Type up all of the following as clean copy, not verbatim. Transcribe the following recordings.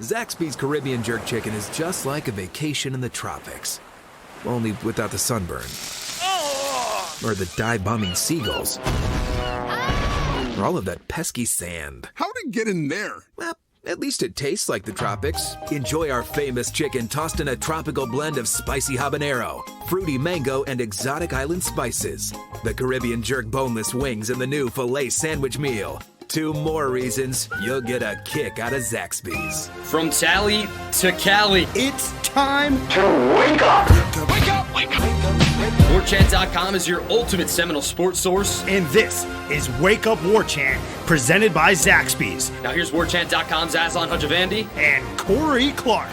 Zaxby's Caribbean Jerk Chicken is just like a vacation in the tropics. Only without the sunburn. Or the dive-bombing seagulls. Or all of that pesky sand. How'd it get in there? Well, at least it tastes like the tropics. Enjoy our famous chicken tossed in a tropical blend of spicy habanero, fruity mango, and exotic island spices. The Caribbean Jerk boneless wings and the new filet sandwich meal. 2 more reasons you'll get a kick out of Zaxby's. From Tally to Cali, it's time to wake up. Wake up, wake up. WarChant.com is your ultimate Seminole sports source. And this is Wake Up War Chant, presented by Zaxby's. Now here's WarChant.com's Aslan Hajavandi and Corey Clark.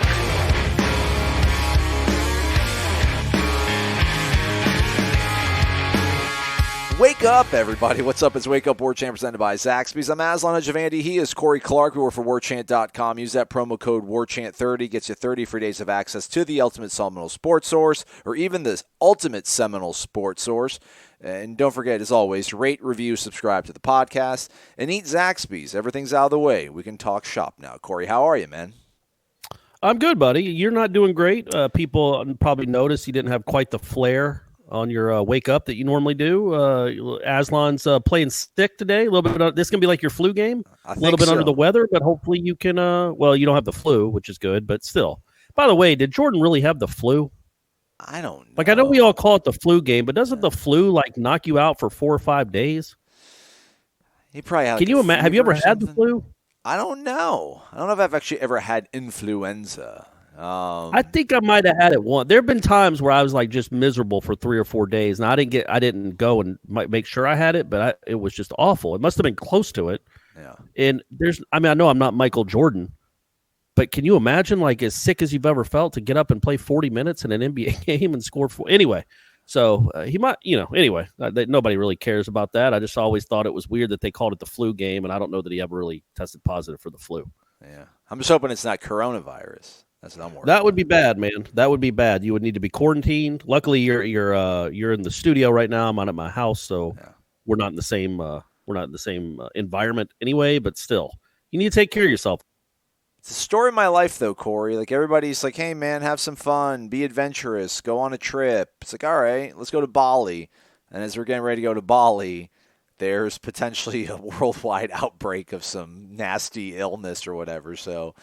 Wake up, everybody. What's up? It's Wake Up War Chant presented by Zaxby's. I'm Aslan Hajavandi. He is Corey Clark. We work for WarChant.com. Use that promo code WarChant30. Gets you 30 free days of access to the ultimate Seminole sports source, or even the ultimate Seminole sports source. And don't forget, as always, rate, review, subscribe to the podcast, and eat Zaxby's. Everything's out of the way. We can talk shop now. Corey, how are you, man? I'm good, buddy. You're not doing great. People probably noticed you didn't have quite the flair on your wake up that you normally do. Aslan's playing sick today. A little bit. This is gonna be like your flu game. A little bit under the weather, but hopefully you can. Well, you don't have the flu, which is good, but still. By the way, did Jordan really have the flu? I don't know. Like, I know we all call it the flu game, but doesn't the flu like knock you out for 4 or 5 days? He probably had. Can you imagine? Have you ever had the flu? I don't know. I don't know if I've actually ever had influenza. I think I might have had it once. There have been times where I was like just miserable for 3 or 4 days, and I didn't go and make sure I had it, but it was just awful. It must have been close to it. Yeah. And I know I'm not Michael Jordan, but can you imagine, like, as sick as you've ever felt, to get up and play 40 minutes in an NBA game and score 4? Anyway, so he might, anyway, nobody really cares about that. I just always thought it was weird that they called it the flu game, and I don't know that he ever really tested positive for the flu. Yeah. I'm just hoping it's not coronavirus. That's what I'm worried. That would be bad, man. That would be bad. You would need to be quarantined. Luckily, you're in the studio right now. I'm out at my house, so we're not in the same environment anyway. But still, you need to take care of yourself. It's the story of my life, though, Corey. Like, everybody's like, "Hey, man, have some fun, be adventurous, go on a trip." It's like, all right, let's go to Bali. And as we're getting ready to go to Bali, there's potentially a worldwide outbreak of some nasty illness or whatever. So.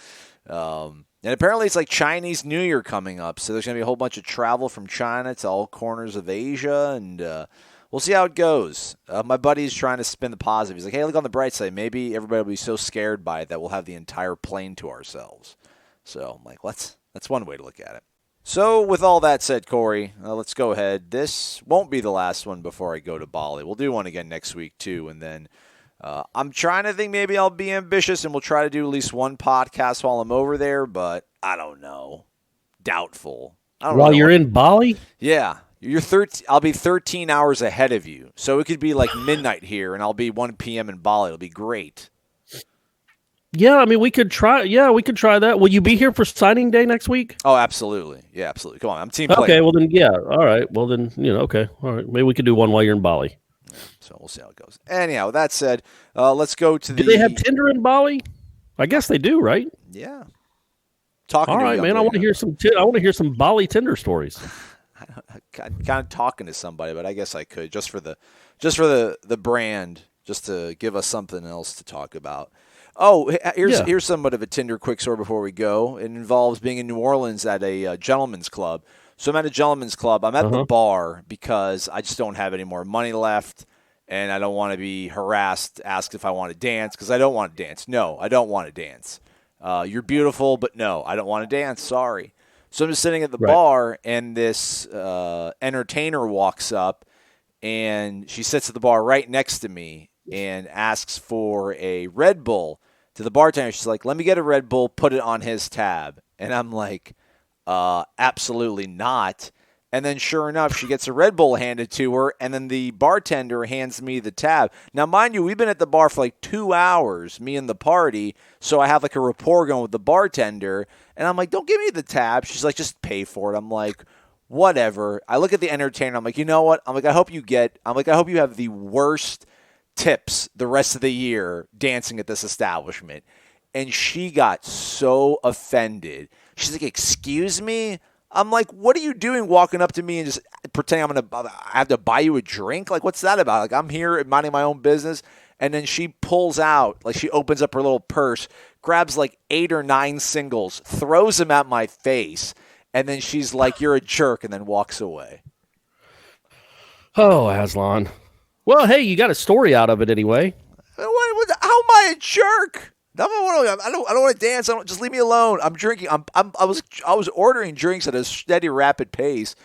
And apparently it's like Chinese New Year coming up, so there's going to be a whole bunch of travel from China to all corners of Asia, and we'll see how it goes. My buddy's trying to spin the positive. He's like, hey, look on the bright side. Maybe everybody will be so scared by it that we'll have the entire plane to ourselves. So I'm like, that's one way to look at it. So with all that said, Corey, let's go ahead. This won't be the last one before I go to Bali. We'll do one again next week, too, and then I'm trying to think maybe I'll be ambitious and we'll try to do at least one podcast while I'm over there, but I don't know. Doubtful. While you're in Bali? Yeah. I'll be 13 hours ahead of you. So it could be like midnight here and I'll be 1 p.m. in Bali. It'll be great. Yeah, I mean, we could try that. Will you be here for signing day next week? Oh, absolutely. Yeah, absolutely. Come on. I'm team player. Okay, well then, yeah. All right. Well then, okay. All right. Maybe we could do one while you're in Bali. So we'll see how it goes. Anyhow, with that said, let's go to Do they have Tinder in Bali? I guess they do, right? Yeah. All right, man. I want to hear some Bali Tinder stories. I'm kind of talking to somebody, but I guess I could just for the brand, just to give us something else to talk about. Oh, here's somewhat of a Tinder quick story before we go. It involves being in New Orleans at a gentleman's club. So I'm at a gentleman's club. I'm at the bar because I just don't have any more money left, and I don't want to be harassed, asked if I want to dance, because I don't want to dance. No, I don't want to dance. You're beautiful, but no, I don't want to dance. Sorry. So I'm just sitting at the bar, and this entertainer walks up, and she sits at the bar right next to me and asks for a Red Bull. To the bartender, she's like, let me get a Red Bull, put it on his tab. And I'm like, absolutely not. And then sure enough, she gets a Red Bull handed to her, and then the bartender hands me the tab. Now, mind you, we've been at the bar for like 2 hours, me and the party, so I have like a rapport going with the bartender, and I'm like, don't give me the tab. She's like, just pay for it. I'm like, whatever. I look at the entertainer, I'm like, you know what? I hope you have the worst tips the rest of the year dancing at this establishment. and she got so offended. She's like, "Excuse me?" I'm like, "What are you doing walking up to me and just pretending I have to buy you a drink? Like, what's that about? Like, I'm here minding my own business." And then she pulls out, like she opens up her little purse, grabs like 8 or 9 singles, throws them at my face, and then she's like, "You're a jerk," and then walks away. Oh, Aslan. Well, hey, you got a story out of it anyway. How am I a jerk? I don't want to dance. Just leave me alone. I'm drinking. I was ordering drinks at a steady, rapid pace.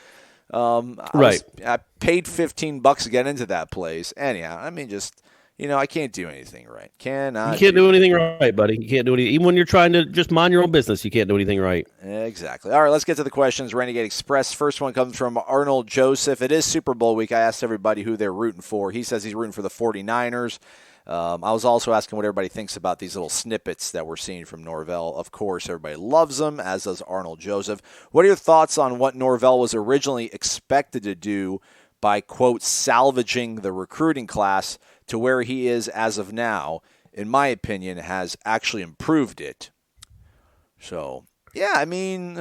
I paid $15 to get into that place. Anyhow, I mean, just I can't do anything right. You can't do anything right, buddy. You can't do anything. Even when you're trying to just mind your own business, you can't do anything right. Exactly. All right, let's get to the questions. Renegade Express. First one comes from Arnold Joseph. It is Super Bowl week. I asked everybody who they're rooting for. He says he's rooting for the 49ers. I was also asking what everybody thinks about these little snippets that we're seeing from Norvell. Of course, everybody loves them, as does Arnold Joseph. What are your thoughts on what Norvell was originally expected to do by, quote, salvaging the recruiting class to where he is as of now? In my opinion, has actually improved it. So, yeah, I mean,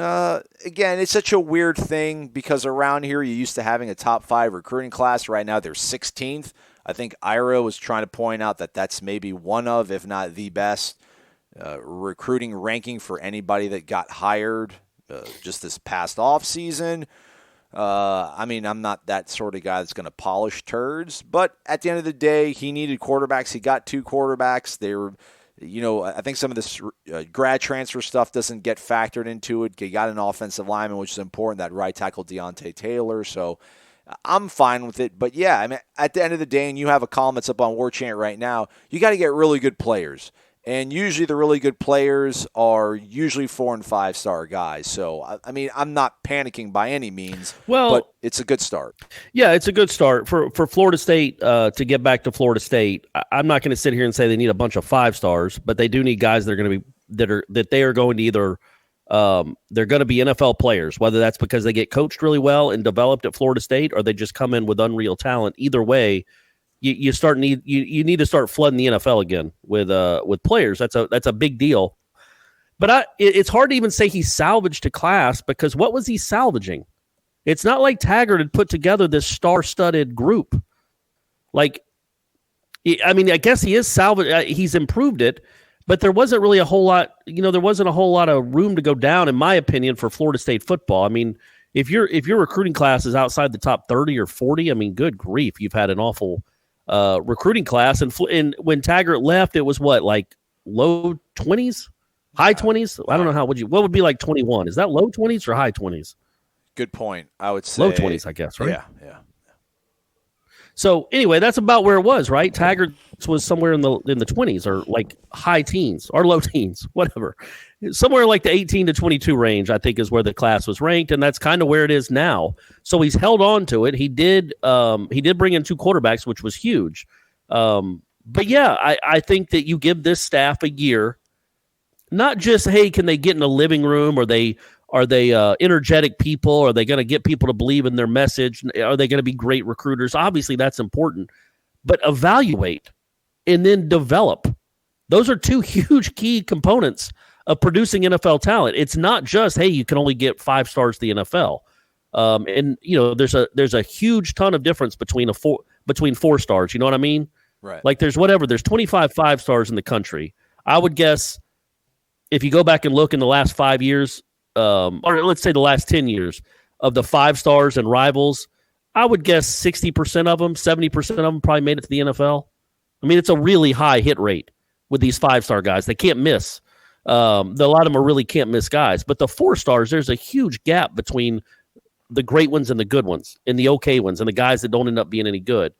again, it's such a weird thing because around here you used to having a top 5 recruiting class. Right now they're 16th. I think Ira was trying to point out that that's maybe one of, if not the best, recruiting ranking for anybody that got hired just this past offseason. I mean, I'm not that sort of guy that's going to polish turds, but at the end of the day, he needed quarterbacks. He got 2 quarterbacks. They were, I think some of this grad transfer stuff doesn't get factored into it. He got an offensive lineman, which is important, that right tackle Deontay Taylor. So I'm fine with it. But yeah, I mean, at the end of the day, and you have a column that's up on War Chant right now, you got to get really good players. And usually the really good players are usually 4- and 5-star guys. So, I mean, I'm not panicking by any means, but it's a good start. Yeah, it's a good start. For Florida State to get back to Florida State, I'm not going to sit here and say they need a bunch of 5-stars, but they do need guys that are going to be that they are going to either they're going to be NFL players, whether that's because they get coached really well and developed at Florida State or they just come in with unreal talent. Either way, you need to start flooding the NFL again with players. That's a big deal. But it's hard to even say he salvaged a class because what was he salvaging? It's not like Taggart had put together this star-studded group. Like, I mean, I guess he is he's improved it, but there wasn't really a whole lot. There wasn't a whole lot of room to go down, in my opinion, for Florida State football. I mean, if your recruiting class is outside the top 30 or 40, I mean, good grief, you've had an awful recruiting class. And when Taggart left, it was what, like low 20s, high 20s? I don't know what would be like 21? Is that low 20s or high 20s? Good point. I would say low 20s, I guess, right? Yeah. So anyway, that's about where it was, right? Taggart was somewhere in the 20s or like high teens or low teens, whatever. Somewhere like the 18 to 22 range, I think, is where the class was ranked, and that's kind of where it is now. So he's held on to it. He did bring in 2 quarterbacks, which was huge. But yeah, I think that you give this staff a year, not just, hey, can they get in a living room? Are they energetic people? Are they going to get people to believe in their message? Are they going to be great recruiters? Obviously, that's important. But evaluate and then develop. Those are 2 huge key components of producing NFL talent. It's not just, hey, you can only get 5 stars to the NFL. And there's a huge ton of difference between 4 stars. You know what I mean? Right. Like there's 25 5 stars in the country. I would guess if you go back and look in the last 5 years, or let's say the last 10 years of the 5 stars and rivals, I would guess 60% of them, 70% of them probably made it to the NFL. I mean, it's a really high hit rate with these 5-star guys. They can't miss. A lot of them are really can't miss guys. But the 4 stars, there's a huge gap between the great ones and the good ones and the okay ones and the guys that don't end up being any good.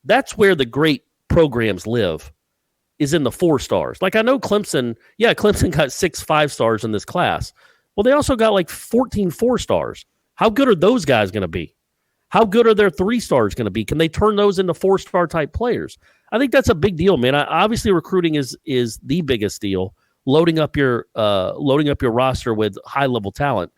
That's where the great programs live, is in the 4 stars. Like I know Clemson got 6 5-stars in this class. Well, they also got like 14 4-stars. How good are those guys going to be? How good are their 3-stars going to be? Can they turn those into 4-star type players? I think that's a big deal, man. Obviously, recruiting is the biggest deal. Loading up your roster with high level talent,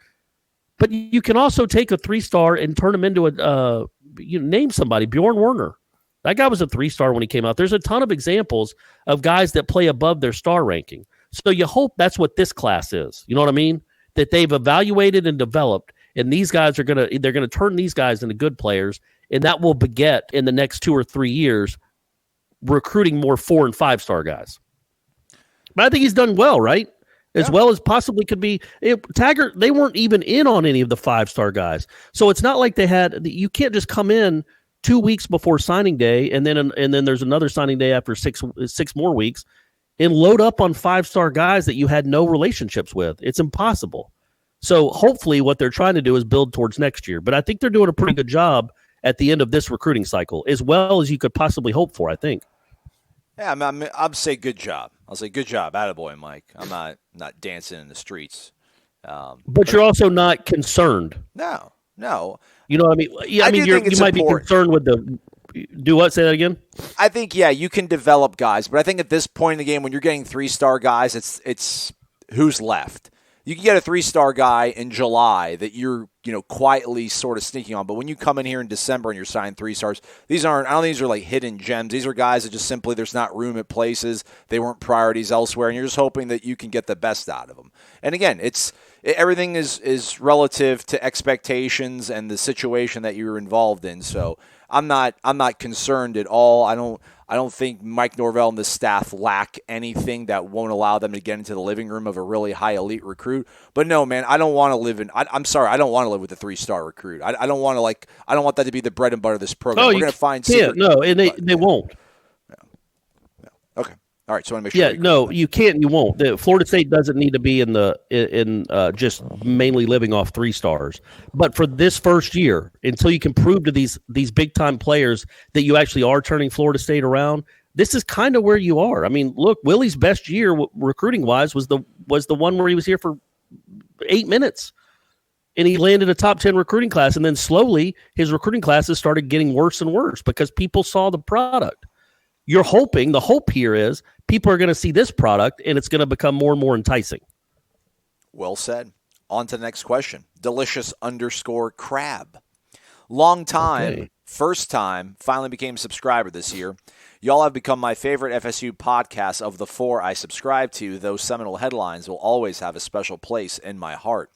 but you can also take a 3-star and turn him into name somebody. Bjorn Werner, that guy was a 3-star when he came out. There's a ton of examples of guys that play above their star ranking. So you hope that's what this class is. You know what I mean? That they've evaluated and developed, and these guys they're gonna turn these guys into good players, and that will beget in the next 2 or 3 years recruiting more 4 and 5-star guys. But I think he's done well, right? As well as possibly could be. Taggart, they weren't even in on any of the 5-star guys, so it's not like they had. You can't just come in 2 weeks before signing day, and then there's another signing day after six more weeks, and load up on 5-star guys that you had no relationships with. It's impossible. So hopefully, what they're trying to do is build towards next year. But I think they're doing a pretty good job at the end of this recruiting cycle, as well as you could possibly hope for. I think. Yeah, I'll say good job. I'll say good job. Attaboy, Mike. I'm not dancing in the streets. But you're also not concerned. No. You know what I mean? Yeah, I mean, you might be concerned with the – do what? Say that again? I think, you can develop guys. But I think at this point in the game, when you're getting 3-star guys, it's who's left. You can get a 3-star guy in July that you're, quietly sort of sneaking on. But when you come in here in December and you're signing 3-stars, I don't think these are like hidden gems. These are guys that just simply there's not room at places. They weren't priorities elsewhere. And you're just hoping that you can get the best out of them. And again, everything is relative to expectations and the situation that you're involved in. So I'm not concerned at all. I don't think Mike Norvell and the staff lack anything that won't allow them to get into the living room of a really high elite recruit. But no, man, I don't want to live I'm sorry, I don't want to live with a 3-star recruit. I don't want to I don't want that to be the bread and butter of this program. We're going to find no, and they won't. No. Okay. All right, so I want to make sure. Yeah, no, you can't. You won't. Florida State doesn't need to be in just mainly living off 3-stars. But for this first year, until you can prove to these big time players that you actually are turning Florida State around, this is kind of where you are. I mean, look, Willie's best year recruiting wise was the one where he was here for 8 minutes, and he landed a top 10 recruiting class, and then slowly his recruiting classes started getting worse and worse because people saw the product. You're hoping, the hope here is people are going to see this product and it's going to become more and more enticing. Well said. On to the next question. Delicious_crab. Long time, first time, finally became a subscriber this year. Y'all have become my favorite FSU podcast of the 4 I subscribe to. Those seminal headlines will always have a special place in my heart.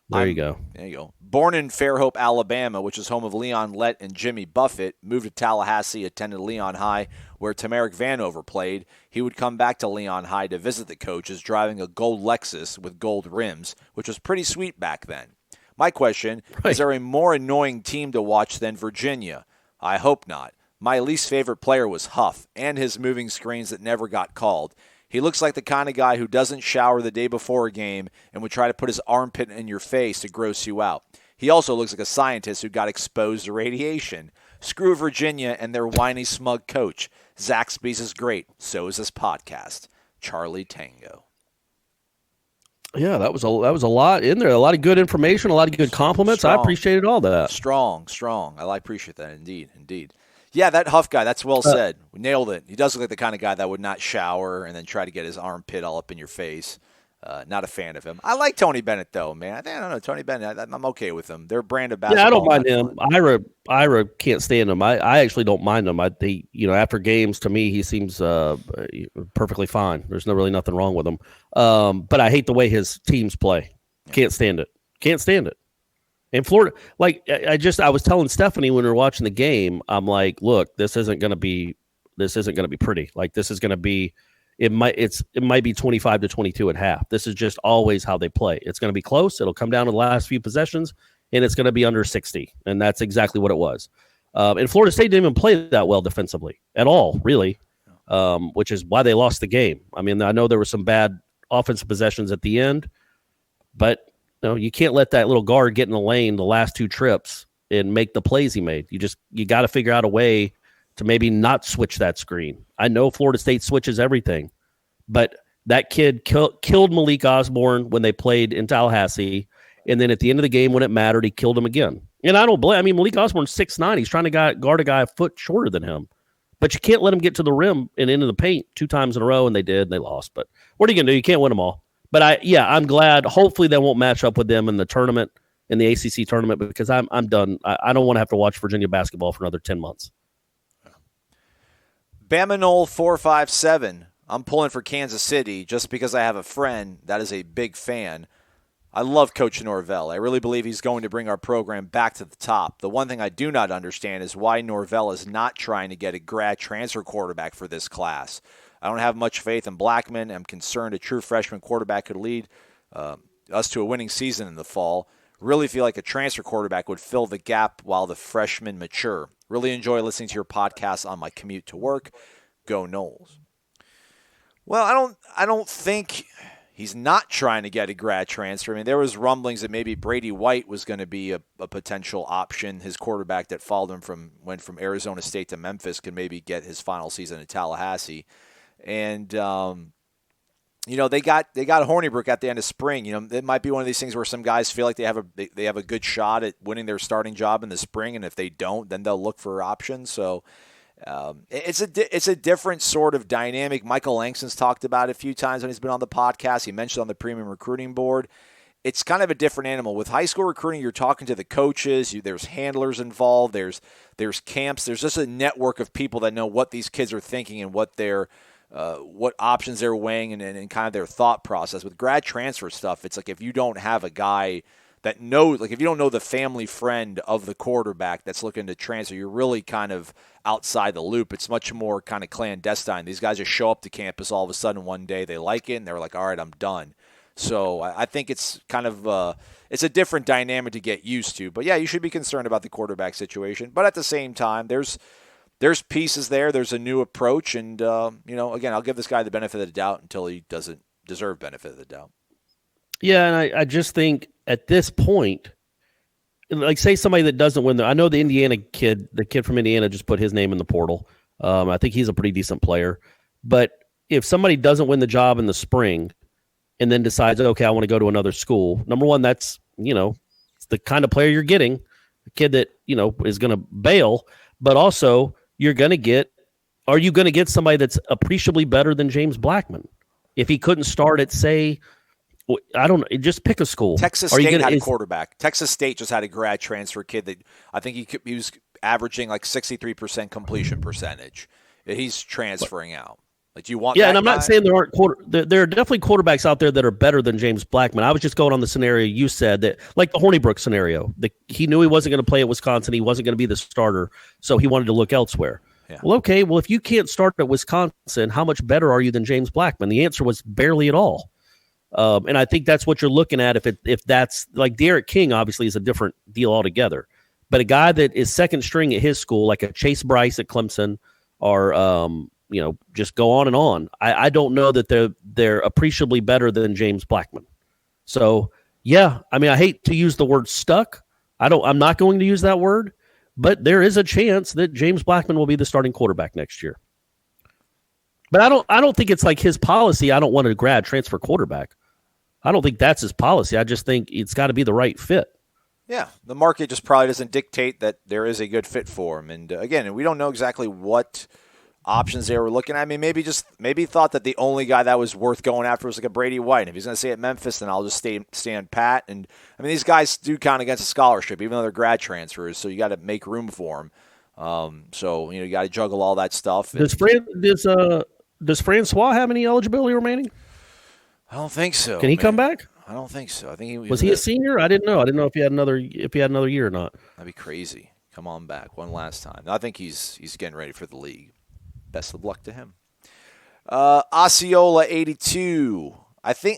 There you go. Born in Fairhope, Alabama, which is home of Leon Lett and Jimmy Buffett, moved to Tallahassee, attended Leon High, where Tamarick Vanover played. He would come back to Leon High to visit the coaches, driving a gold Lexus with gold rims, which was pretty sweet back then. My question, is there a more annoying team to watch than Virginia? I hope not. My least favorite player was Huff, and his moving screens that never got called. He looks like the kind of guy who doesn't shower the day before a game and would try to put his armpit in your face to gross you out. He also looks like a scientist who got exposed to radiation. Screw Virginia and their whiny, smug coach. Zaxby's is great. So is this podcast. Charlie Tango. Yeah, that was a lot in there. A lot of good information, a lot of good compliments. Strong. I appreciated all that. Strong. I appreciate that. Indeed. Yeah, that Huff guy, that's well said. We nailed it. He does look like the kind of guy that would not shower and then try to get his armpit all up in your face. Not a fan of him. I like Tony Bennett, though, man. I don't know. Tony Bennett, I'm okay with him. Their brand of basketball. Yeah, I don't mind him. Ira can't stand him. I actually don't mind him. After games, to me, he seems perfectly fine. There's really nothing wrong with him. But I hate the way his teams play. Can't stand it. And Florida, I was telling Stephanie when we were watching the game, I'm like, look, this isn't going to be pretty. Like, this is going to be, it might be 25-22 at half. This is just always how they play. It's going to be close. It'll come down to the last few possessions, and it's going to be under 60. And that's exactly what it was. And Florida State didn't even play that well defensively at all, really, which is why they lost the game. I mean, I know there were some bad offensive possessions at the end, but you can't let that little guard get in the lane the last 2 trips and make the plays he made. You got to figure out a way to maybe not switch that screen. I know Florida State switches everything, but that kid killed Malik Osborne when they played in Tallahassee, and then at the end of the game when it mattered, he killed him again. And I don't blame. I mean, Malik Osborne's 6'9". He's trying to guard a guy a foot shorter than him, but you can't let him get to the rim and into the paint 2 times in a row, and they did, and they lost. But what are you going to do? You can't win them all. But I'm glad. Hopefully they won't match up with them in the tournament, in the ACC tournament, because I'm done. I don't want to have to watch Virginia basketball for another 10 months. Bamanol 457 I'm pulling for Kansas City just because I have a friend that is a big fan. I love Coach Norvell. I really believe he's going to bring our program back to the top. The one thing I do not understand is why Norvell is not trying to get a grad transfer quarterback for this class. I don't have much faith in Blackman. I'm concerned a true freshman quarterback could lead us to a winning season in the fall. Really feel like a transfer quarterback would fill the gap while the freshmen mature. Really enjoy listening to your podcast on my commute to work. Go Noles. Well, I don't think he's not trying to get a grad transfer. I mean, there was rumblings that maybe Brady White was going to be a potential option. His quarterback that followed him went from Arizona State to Memphis could maybe get his final season in Tallahassee. And they got Hornibrook at the end of spring. It might be one of these things where some guys feel like they have a good shot at winning their starting job in the spring, and if they don't, then they'll look for options. So it's a different sort of dynamic. Michael Langston's talked about it a few times when he's been on the podcast. He mentioned on the premium recruiting board. It's kind of a different animal. With high school recruiting, you're talking to the coaches. There's handlers involved. There's camps. There's just a network of people that know what these kids are thinking and what options they're weighing and kind of their thought process. With grad transfer stuff, it's like if you don't have a guy that knows, like if you don't know the family friend of the quarterback that's looking to transfer, you're really kind of outside the loop. It's much more kind of clandestine. These guys just show up to campus all of a sudden one day, they like it, and they're like, all right, I'm done. So I think it's kind of it's a different dynamic to get used to. But, yeah, you should be concerned about the quarterback situation. But at the same time, there's pieces there. There's a new approach. And, again, I'll give this guy the benefit of the doubt until he doesn't deserve benefit of the doubt. Yeah, and I just think at this point, like say somebody that doesn't win I know the kid from Indiana just put his name in the portal. I think he's a pretty decent player. But if somebody doesn't win the job in the spring and then decides, okay, I want to go to another school, number one, that's, it's the kind of player you're getting, a kid that, is going to bail, but also are you going to get somebody that's appreciably better than James Blackman? If he couldn't start at, say, I don't know. Just pick a school. Texas State had a quarterback. Texas State just had a grad transfer kid that I think he was averaging like 63% completion percentage. He's transferring out. Like, do you want? Yeah, that and I'm guy? not saying there aren't there are definitely quarterbacks out there that are better than James Blackman. I was just going on the scenario you said that, like the Hornibrook scenario. He knew he wasn't going to play at Wisconsin. He wasn't going to be the starter, so he wanted to look elsewhere. Yeah. Well, okay. Well, if you can't start at Wisconsin, how much better are you than James Blackman? The answer was barely at all. And I think that's what you're looking at. If that's like Derek King, obviously is a different deal altogether. But a guy that is second string at his school, like a Chase Bryce at Clemson, or just go on and on. I don't know that they're appreciably better than James Blackman. So yeah, I mean, I hate to use the word stuck. I'm not going to use that word, but there is a chance that James Blackman will be the starting quarterback next year. But I don't think it's like his policy. I don't want a grad transfer quarterback. I don't think that's his policy. I just think it's got to be the right fit. Yeah, the market just probably doesn't dictate that there is a good fit for him. And again, we don't know exactly what options they were looking at. I mean, maybe thought that the only guy that was worth going after was like a Brady White. And if he's going to stay at Memphis, then I'll just stand pat. And I mean, these guys do count against a scholarship, even though they're grad transfers. So you got to make room for them. So you got to juggle all that stuff. Does Francois have any eligibility remaining? I don't think so. Can he come back? I don't think so. I think he was he a senior? I didn't know. I didn't know if he had another year or not. That'd be crazy. Come on back one last time. I think he's getting ready for the league. Best of luck to him. Osceola 82. It's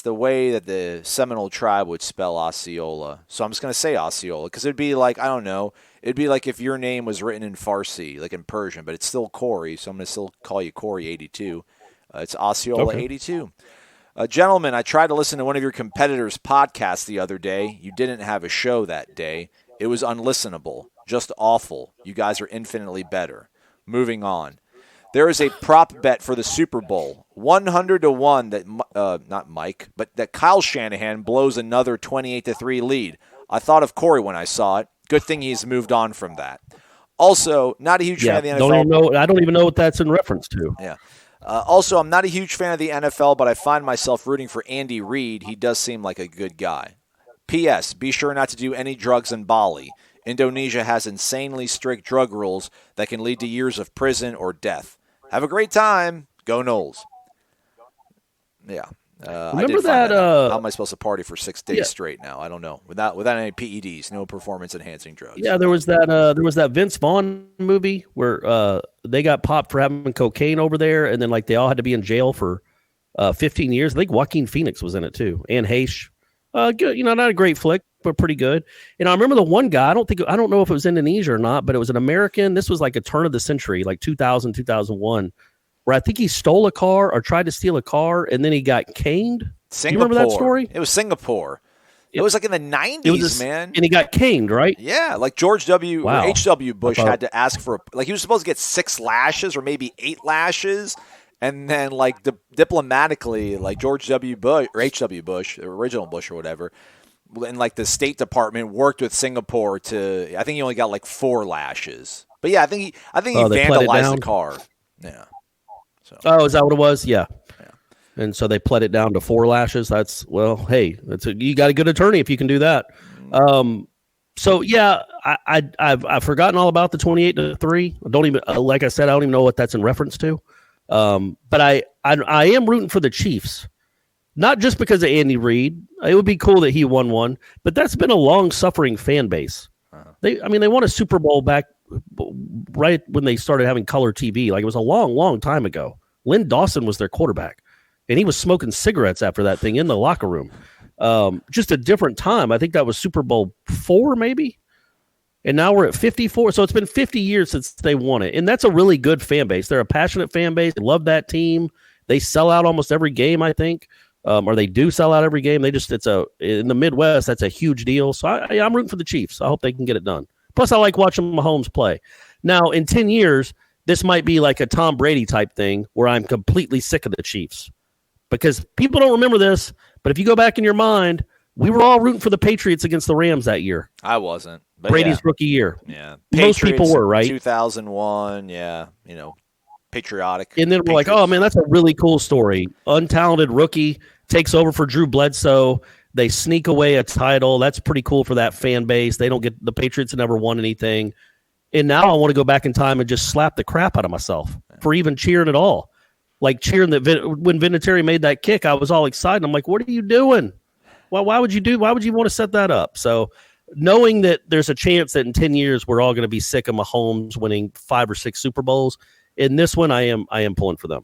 the way that the Seminole tribe would spell Osceola. So I'm just going to say Osceola because it'd be like, I don't know, it'd be like if your name was written in Farsi, like in Persian, but it's still Corey, so I'm going to still call you Corey 82. It's Osceola 82. Gentlemen, I tried to listen to one of your competitors' podcasts the other day. You didn't have a show that day. It was unlistenable. Just awful. You guys are infinitely better. Moving on. There is a prop bet for the Super Bowl. 100-1 that, not Mike, but that Kyle Shanahan blows another 28-3 lead. I thought of Corey when I saw it. Good thing he's moved on from that. Also, not a huge fan of the NFL. I don't even know what that's in reference to. Yeah. Also, I'm not a huge fan of the NFL, but I find myself rooting for Andy Reid. He does seem like a good guy. P.S. Be sure not to do any drugs in Bali. Indonesia has insanely strict drug rules that can lead to years of prison or death. Have a great time. Go Noles. Yeah. I Remember did find that? out. How am I supposed to party for 6 days straight now? I don't know. Without any PEDs, no performance enhancing drugs. Yeah, there was that Vince Vaughn movie where they got popped for having cocaine over there, and then like they all had to be in jail for 15 years. I think Joaquin Phoenix was in it too, and Hayes. Good, not a great flick, but pretty good. And I remember the one guy. I don't know if it was Indonesia or not, but it was an American. This was like a turn of the century, like 2000, 2001. Where I think he stole a car or tried to steal a car, and then he got caned. Singapore. You remember that story? It was Singapore. It was like in the 90s, man. And he got caned, right? Yeah, like George W. Wow. or H.W. Bush had to ask for, he was supposed to get 6 lashes or maybe 8 lashes. And then, like, diplomatically, like George W. Bush or H.W. Bush, the original Bush or whatever, and like the State Department worked with Singapore to, I think he only got like 4 lashes. But yeah, I think he vandalized the car. Yeah. So. Oh, is that what it was? Yeah. And so they pled it down to 4 lashes. That's, well, hey, you got a good attorney if you can do that. So yeah, I've forgotten all about the 28-3. I don't even, like I said, I don't even know what that's in reference to. But I am rooting for the Chiefs, not just because of Andy Reid. It would be cool that he won one, but that's been a long-suffering fan base. They won a Super Bowl back right when they started having color TV. Like, it was a long, long time ago. Lynn Dawson was their quarterback, and he was smoking cigarettes after that thing in the locker room. Just a different time. I think that was Super Bowl 4, maybe. And now we're at 54. So it's been 50 years since they won it. And that's a really good fan base. They're a passionate fan base. They love that team. They sell out almost every game, I think. Or they do sell out every game. In the Midwest, that's a huge deal. So I'm rooting for the Chiefs. I hope they can get it done. Plus, I like watching Mahomes play. Now, in 10 years, this might be like a Tom Brady type thing where I'm completely sick of the Chiefs. Because people don't remember this, but if you go back in your mind, we were all rooting for the Patriots against the Rams that year. I wasn't. But Brady's rookie year. Yeah. Most people were, right? 2001, yeah. Patriotic. And then we're like, oh, man, that's a really cool story. Untalented rookie takes over for Drew Bledsoe. They sneak away a title. That's pretty cool for that fan base. They don't get – the Patriots have never won anything. And now I want to go back in time and just slap the crap out of myself for even cheering at all. Like cheering that when Vinatieri made that kick, I was all excited. I'm like, what are you doing? Well, why would you want to set that up? So knowing that there's a chance that in 10 years we're all going to be sick of Mahomes winning 5 or 6 Super Bowls, in this one I am pulling for them.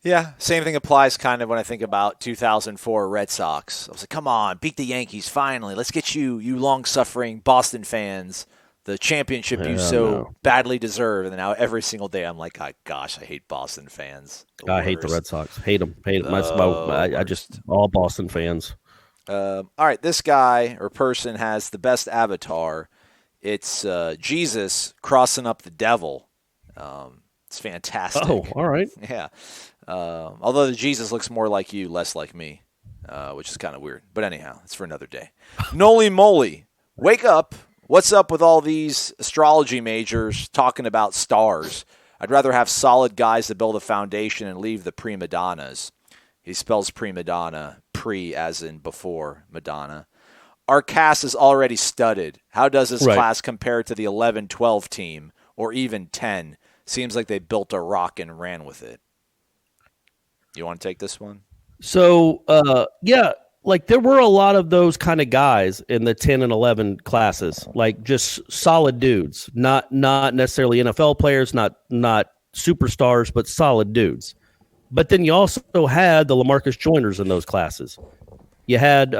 Yeah, same thing applies kind of when I think about 2004 Red Sox. I was like, come on, beat the Yankees finally. Let's get you long-suffering Boston fans, the championship you badly deserve. And then now every single day I'm like, oh, gosh, I hate Boston fans. I hate the Red Sox. Hate them. I just all Boston fans. All right, this guy or person has the best avatar. It's Jesus crossing up the devil. It's fantastic. Oh, all right. Yeah. Although the Jesus looks more like you, less like me, which is kind of weird. But anyhow, it's for another day. Noli moly, wake up. What's up with all these astrology majors talking about stars? I'd rather have solid guys to build a foundation and leave the prima donnas. He spells prima donna, pre as in before Madonna. Our cast is already studded. How does this class compare to the 11-12 team or even 10? Seems like they built a rock and ran with it. You want to take this one? So, like there were a lot of those kind of guys in the 10 and 11 classes, like just solid dudes, not necessarily NFL players, not superstars, but solid dudes. But then you also had the LaMarcus Joyners in those classes. You had,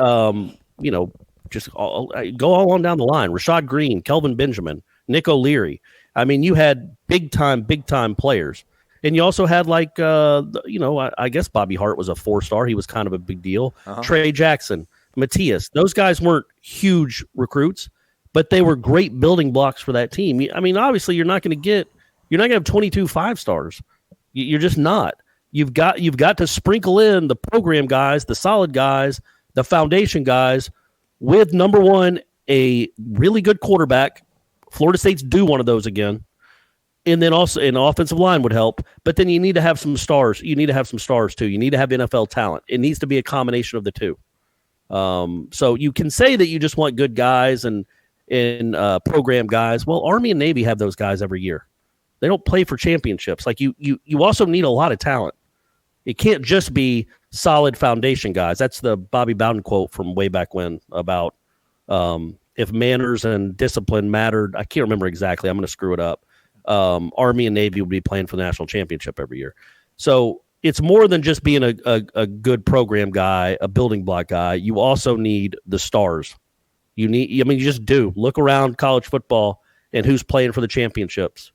just go all on down the line. Rashad Green, Kelvin Benjamin, Nick O'Leary. I mean, you had big time players. And you also had I guess Bobby Hart was a 4-star. He was kind of a big deal. Trey Jackson, Matthias. Those guys weren't huge recruits, but they were great building blocks for that team. I mean, obviously you're not going to have 22 5-stars. You're just not. You've got to sprinkle in the program guys, the solid guys, the foundation guys with number one, a really good quarterback. Florida State's due one of those again. And then also an offensive line would help. But then you need to have some stars. You need to have some stars, too. You need to have NFL talent. It needs to be a combination of the two. So you can say that you just want good guys and program guys. Well, Army and Navy have those guys every year. They don't play for championships. Like you also need a lot of talent. It can't just be solid foundation guys. That's the Bobby Bowden quote from way back when about if manners and discipline mattered. I can't remember exactly. I'm going to screw it up. Army and Navy would be playing for the national championship every year. So it's more than just being a good program guy, a building block guy. You also need the stars. You just do. Look around college football and who's playing for the championships.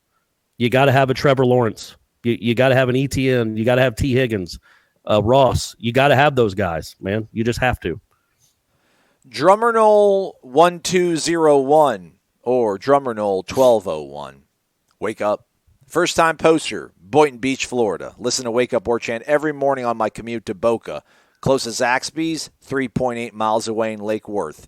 You got to have a Trevor Lawrence. You got to have an ETN. You got to have T. Higgins, Ross. You got to have those guys, man. You just have to. Drummernol 1201 or Drummernol 1201. Wake up. First time poster, Boynton Beach, Florida. Listen to Wake Up War Chant every morning on my commute to Boca. Closest Zaxby's, 3.8 miles away in Lake Worth.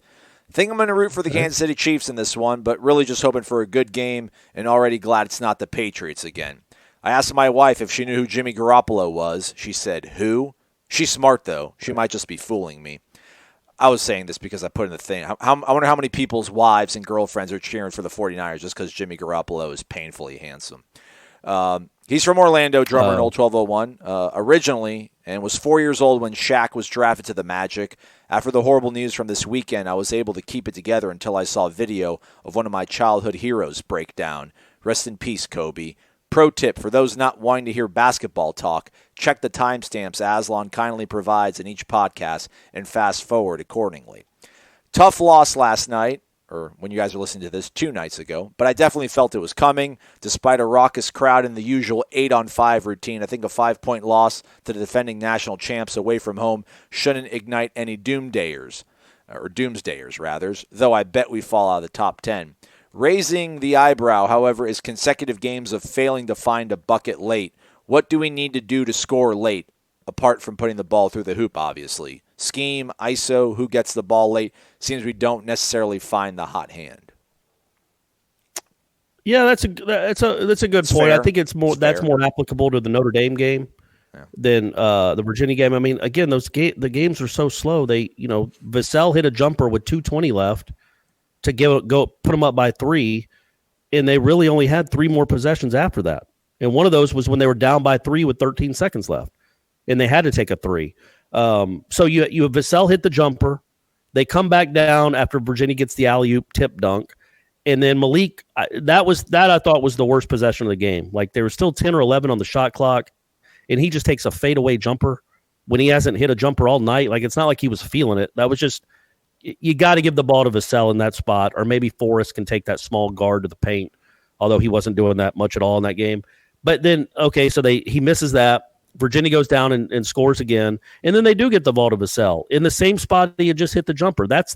Think I'm going to root for the Kansas City Chiefs in this one, but really just hoping for a good game and already glad it's not the Patriots again. I asked my wife if she knew who Jimmy Garoppolo was. She said, who? She's smart, though. She might just be fooling me. I was saying this because I put in the thing. I wonder how many people's wives and girlfriends are cheering for the 49ers just because Jimmy Garoppolo is painfully handsome. He's from Orlando, drummer in Old 1201, originally, and was 4 years old when Shaq was drafted to the Magic. After the horrible news from this weekend, I was able to keep it together until I saw a video of one of my childhood heroes break down. Rest in peace, Kobe. Pro tip, for those not wanting to hear basketball talk, check the timestamps Aslan kindly provides in each podcast and fast forward accordingly. Tough loss last night, or when you guys are listening to this 2 nights ago, but I definitely felt it was coming. Despite a raucous crowd in the usual 8-on-5 routine, I think a 5-point loss to the defending national champs away from home shouldn't ignite any doomsdayers, though I bet we fall out of the top 10. Raising the eyebrow, however, is consecutive games of failing to find a bucket late. What do we need to do to score late, apart from putting the ball through the hoop, obviously? Scheme, ISO, who gets the ball late? Seems we don't necessarily find the hot hand. Yeah, that's a good point. Fair. I think that's more applicable to the Notre Dame game than the Virginia game. I mean, again, the games are so slow. Vassell hit a jumper with 2:20 left to put them up by 3, and they really only had 3 more possessions after that. And one of those was when they were down by 3 with 13 seconds left, and they had to take a 3. So you have Vassell hit the jumper. They come back down after Virginia gets the alley-oop tip dunk, and then Malik. That I thought was the worst possession of the game. Like there was still 10 or 11 on the shot clock, and he just takes a fadeaway jumper when he hasn't hit a jumper all night. Like it's not like he was feeling it. That was just. You got to give the ball to Vassell in that spot, or maybe Forrest can take that small guard to the paint, although he wasn't doing that much at all in that game. But then, okay, so he misses that. Virginia goes down and scores again, and then they do get the ball to Vassell in the same spot that he had just hit the jumper. That's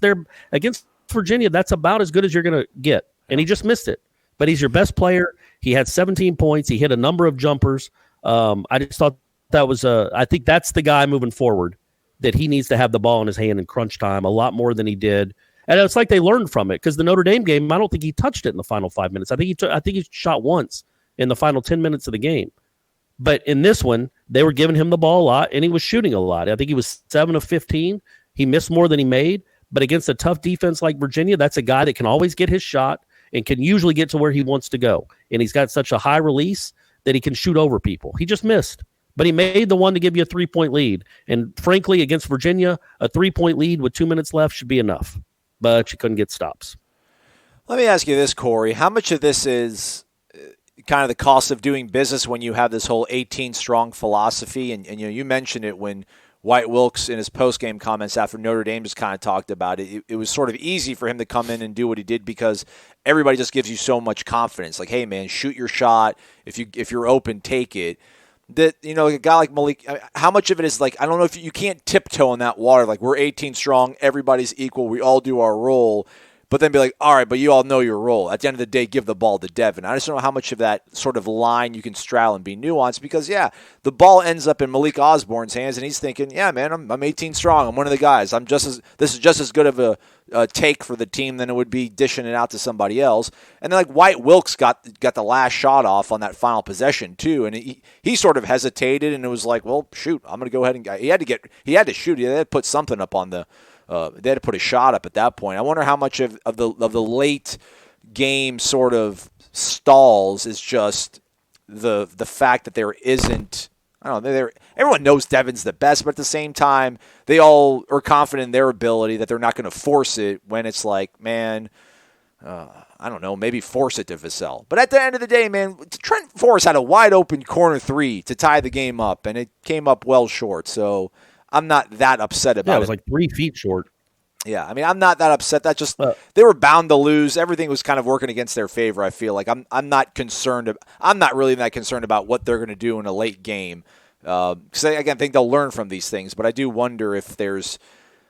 against Virginia, that's about as good as you're going to get, and he just missed it. But he's your best player. He had 17 points. He hit a number of jumpers. I just thought that was I think that's the guy moving forward, that he needs to have the ball in his hand in crunch time a lot more than he did. And it's like they learned from it, because the Notre Dame game, I don't think he touched it in the final 5 minutes. I think he shot once in the final 10 minutes of the game. But in this one, they were giving him the ball a lot, and he was shooting a lot. I think he was 7 of 15. He missed more than he made. But against a tough defense like Virginia, that's a guy that can always get his shot and can usually get to where he wants to go. And he's got such a high release that he can shoot over people. He just missed. But he made the one to give you a 3-point lead. And frankly, against Virginia, a 3-point lead with 2 minutes left should be enough. But you couldn't get stops. Let me ask you this, Corey. How much of this is kind of the cost of doing business when you have this whole 18-strong philosophy? And you mentioned it when White Wilkes in his post-game comments after Notre Dame just kind of talked about it. It was sort of easy for him to come in and do what he did because everybody just gives you so much confidence. Like, hey, man, shoot your shot. If you're open, take it. That, a guy like Malik, how much of it is like, I don't know if you can't tiptoe in that water. Like, we're 18 strong, everybody's equal, we all do our role, but then be like, all right, but you all know your role. At the end of the day, give the ball to Devin. I just don't know how much of that sort of line you can straddle and be nuanced because, the ball ends up in Malik Osborne's hands, and he's thinking, yeah, man, I'm 18 strong. I'm one of the guys. This is just as good of a take for the team than it would be dishing it out to somebody else. And then, like, White Wilkes got the last shot off on that final possession, too, and he sort of hesitated, and it was like, well, shoot, I'm going to go ahead and he had to shoot. He had to put something up on the they had to put a shot up at that point. I wonder how much of the late game sort of stalls is just the fact that there isn't. I don't know. Everyone knows Devin's the best, but at the same time, they all are confident in their ability that they're not going to force it when it's like, man, I don't know, maybe force it to Vassell. But at the end of the day, man, Trent Forrest had a wide open corner three to tie the game up, and it came up well short. So I'm not that upset about it. Yeah, it was like 3 feet short. Yeah, I mean, I'm not that upset. That just they were bound to lose. Everything was kind of working against their favor. I feel like I'm not concerned. I'm not really that concerned about what they're going to do in a late game. Because again, I think they'll learn from these things. But I do wonder if there's.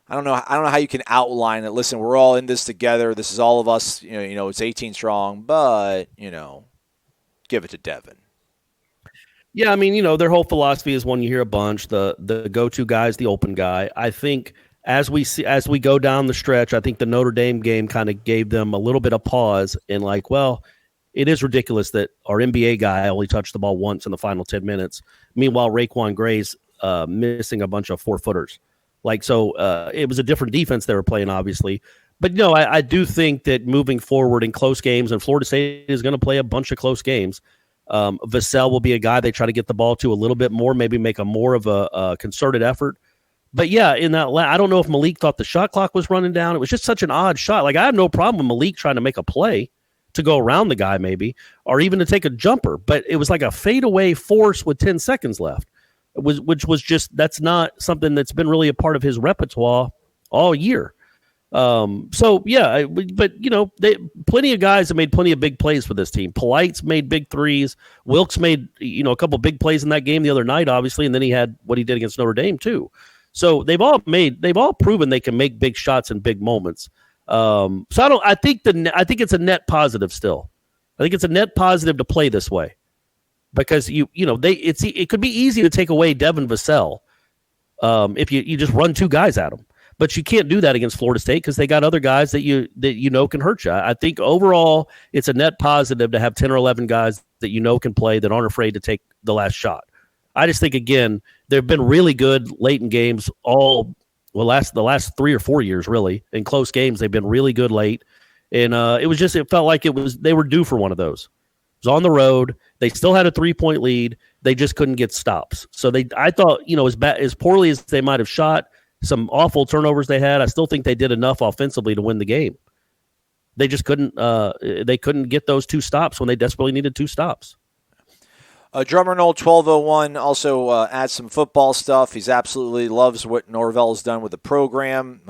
I don't know how you can outline it. Listen, we're all in this together. This is all of us. You know, it's 18 strong. But give it to Devin. Yeah, I mean, their whole philosophy is one you hear a bunch. The go-to guy is the open guy. I think. As we go down the stretch, I think the Notre Dame game kind of gave them a little bit of pause and like, well, it is ridiculous that our NBA guy only touched the ball once in the final 10 minutes. Meanwhile, Raekwon Gray's missing a bunch of 4-footers. It was a different defense they were playing, obviously. But I do think that moving forward in close games, and Florida State is going to play a bunch of close games. Vassell will be a guy they try to get the ball to a little bit more, maybe make a more of a concerted effort. But yeah, in that, I don't know if Malik thought the shot clock was running down. It was just such an odd shot. Like, I have no problem with Malik trying to make a play to go around the guy maybe, or even to take a jumper. But it was like a fadeaway force with 10 seconds left, which was just, that's not something that's been really a part of his repertoire all year. But plenty of guys have made plenty of big plays for this team. Polite's made big threes. Wilkes made, a couple big plays in that game the other night, obviously, and then he had what he did against Notre Dame too. So they've all proven they can make big shots in big moments. I think it's a net positive still. I think it's a net positive to play this way because it could be easy to take away Devin Vassell if you just run 2 guys at him, but you can't do that against Florida State because they got other guys that can hurt you. I think overall it's a net positive to have 10 or 11 guys that can play that aren't afraid to take the last shot. I just think, again, they've been really good late in games the last 3 or 4 years, really. In close games, they've been really good late. And it felt like they were due for one of those. It was on the road. They still had a 3-point lead. They just couldn't get stops. So I thought, as poorly as they might have shot, some awful turnovers they had, I still think they did enough offensively to win the game. They just couldn't get those 2 stops when they desperately needed 2 stops. Drummer Knoll 1201 also adds some football stuff. He's absolutely loves what Norvell has done with the program.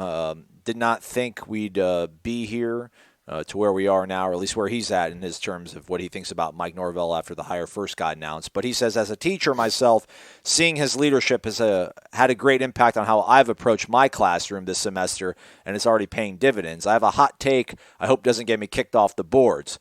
Did not think we'd be here to where we are now, or at least where he's at in his terms of what he thinks about Mike Norvell after the hire first got announced. But he says, as a teacher myself, seeing his leadership has had a great impact on how I've approached my classroom this semester, and it's already paying dividends. I have a hot take I hope doesn't get me kicked off the boards.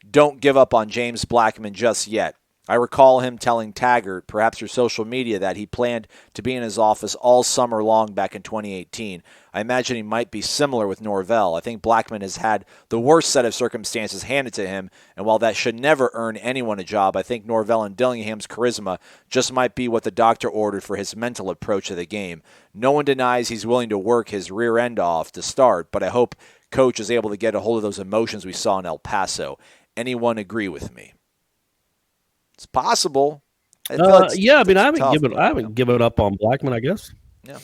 Don't give up on James Blackman just yet. I recall him telling Taggart, perhaps through social media, that he planned to be in his office all summer long back in 2018. I imagine he might be similar with Norvell. I think Blackman has had the worst set of circumstances handed to him, and while that should never earn anyone a job, I think Norvell and Dillingham's charisma just might be what the doctor ordered for his mental approach to the game. No one denies he's willing to work his rear end off to start, but I hope Coach is able to get a hold of those emotions we saw in El Paso. Anyone agree with me? It's possible. I haven't given up on Blackman, I guess. Yeah.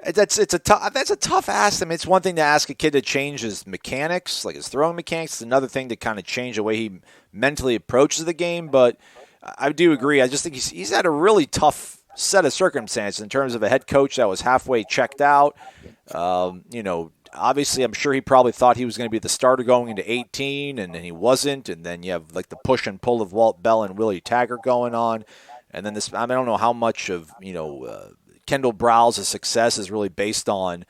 That's a tough ask. I mean, it's one thing to ask a kid to change his mechanics, like his throwing mechanics. It's another thing to kind of change the way he mentally approaches the game. But I do agree. I just think he's had a really tough set of circumstances in terms of a head coach that was halfway checked out. Obviously, I'm sure he probably thought he was going to be the starter going into 18, and then he wasn't. And then you have like the push and pull of Walt Bell and Willie Taggart going on. And then I don't know how much of, Kendall Browse's success is really based on,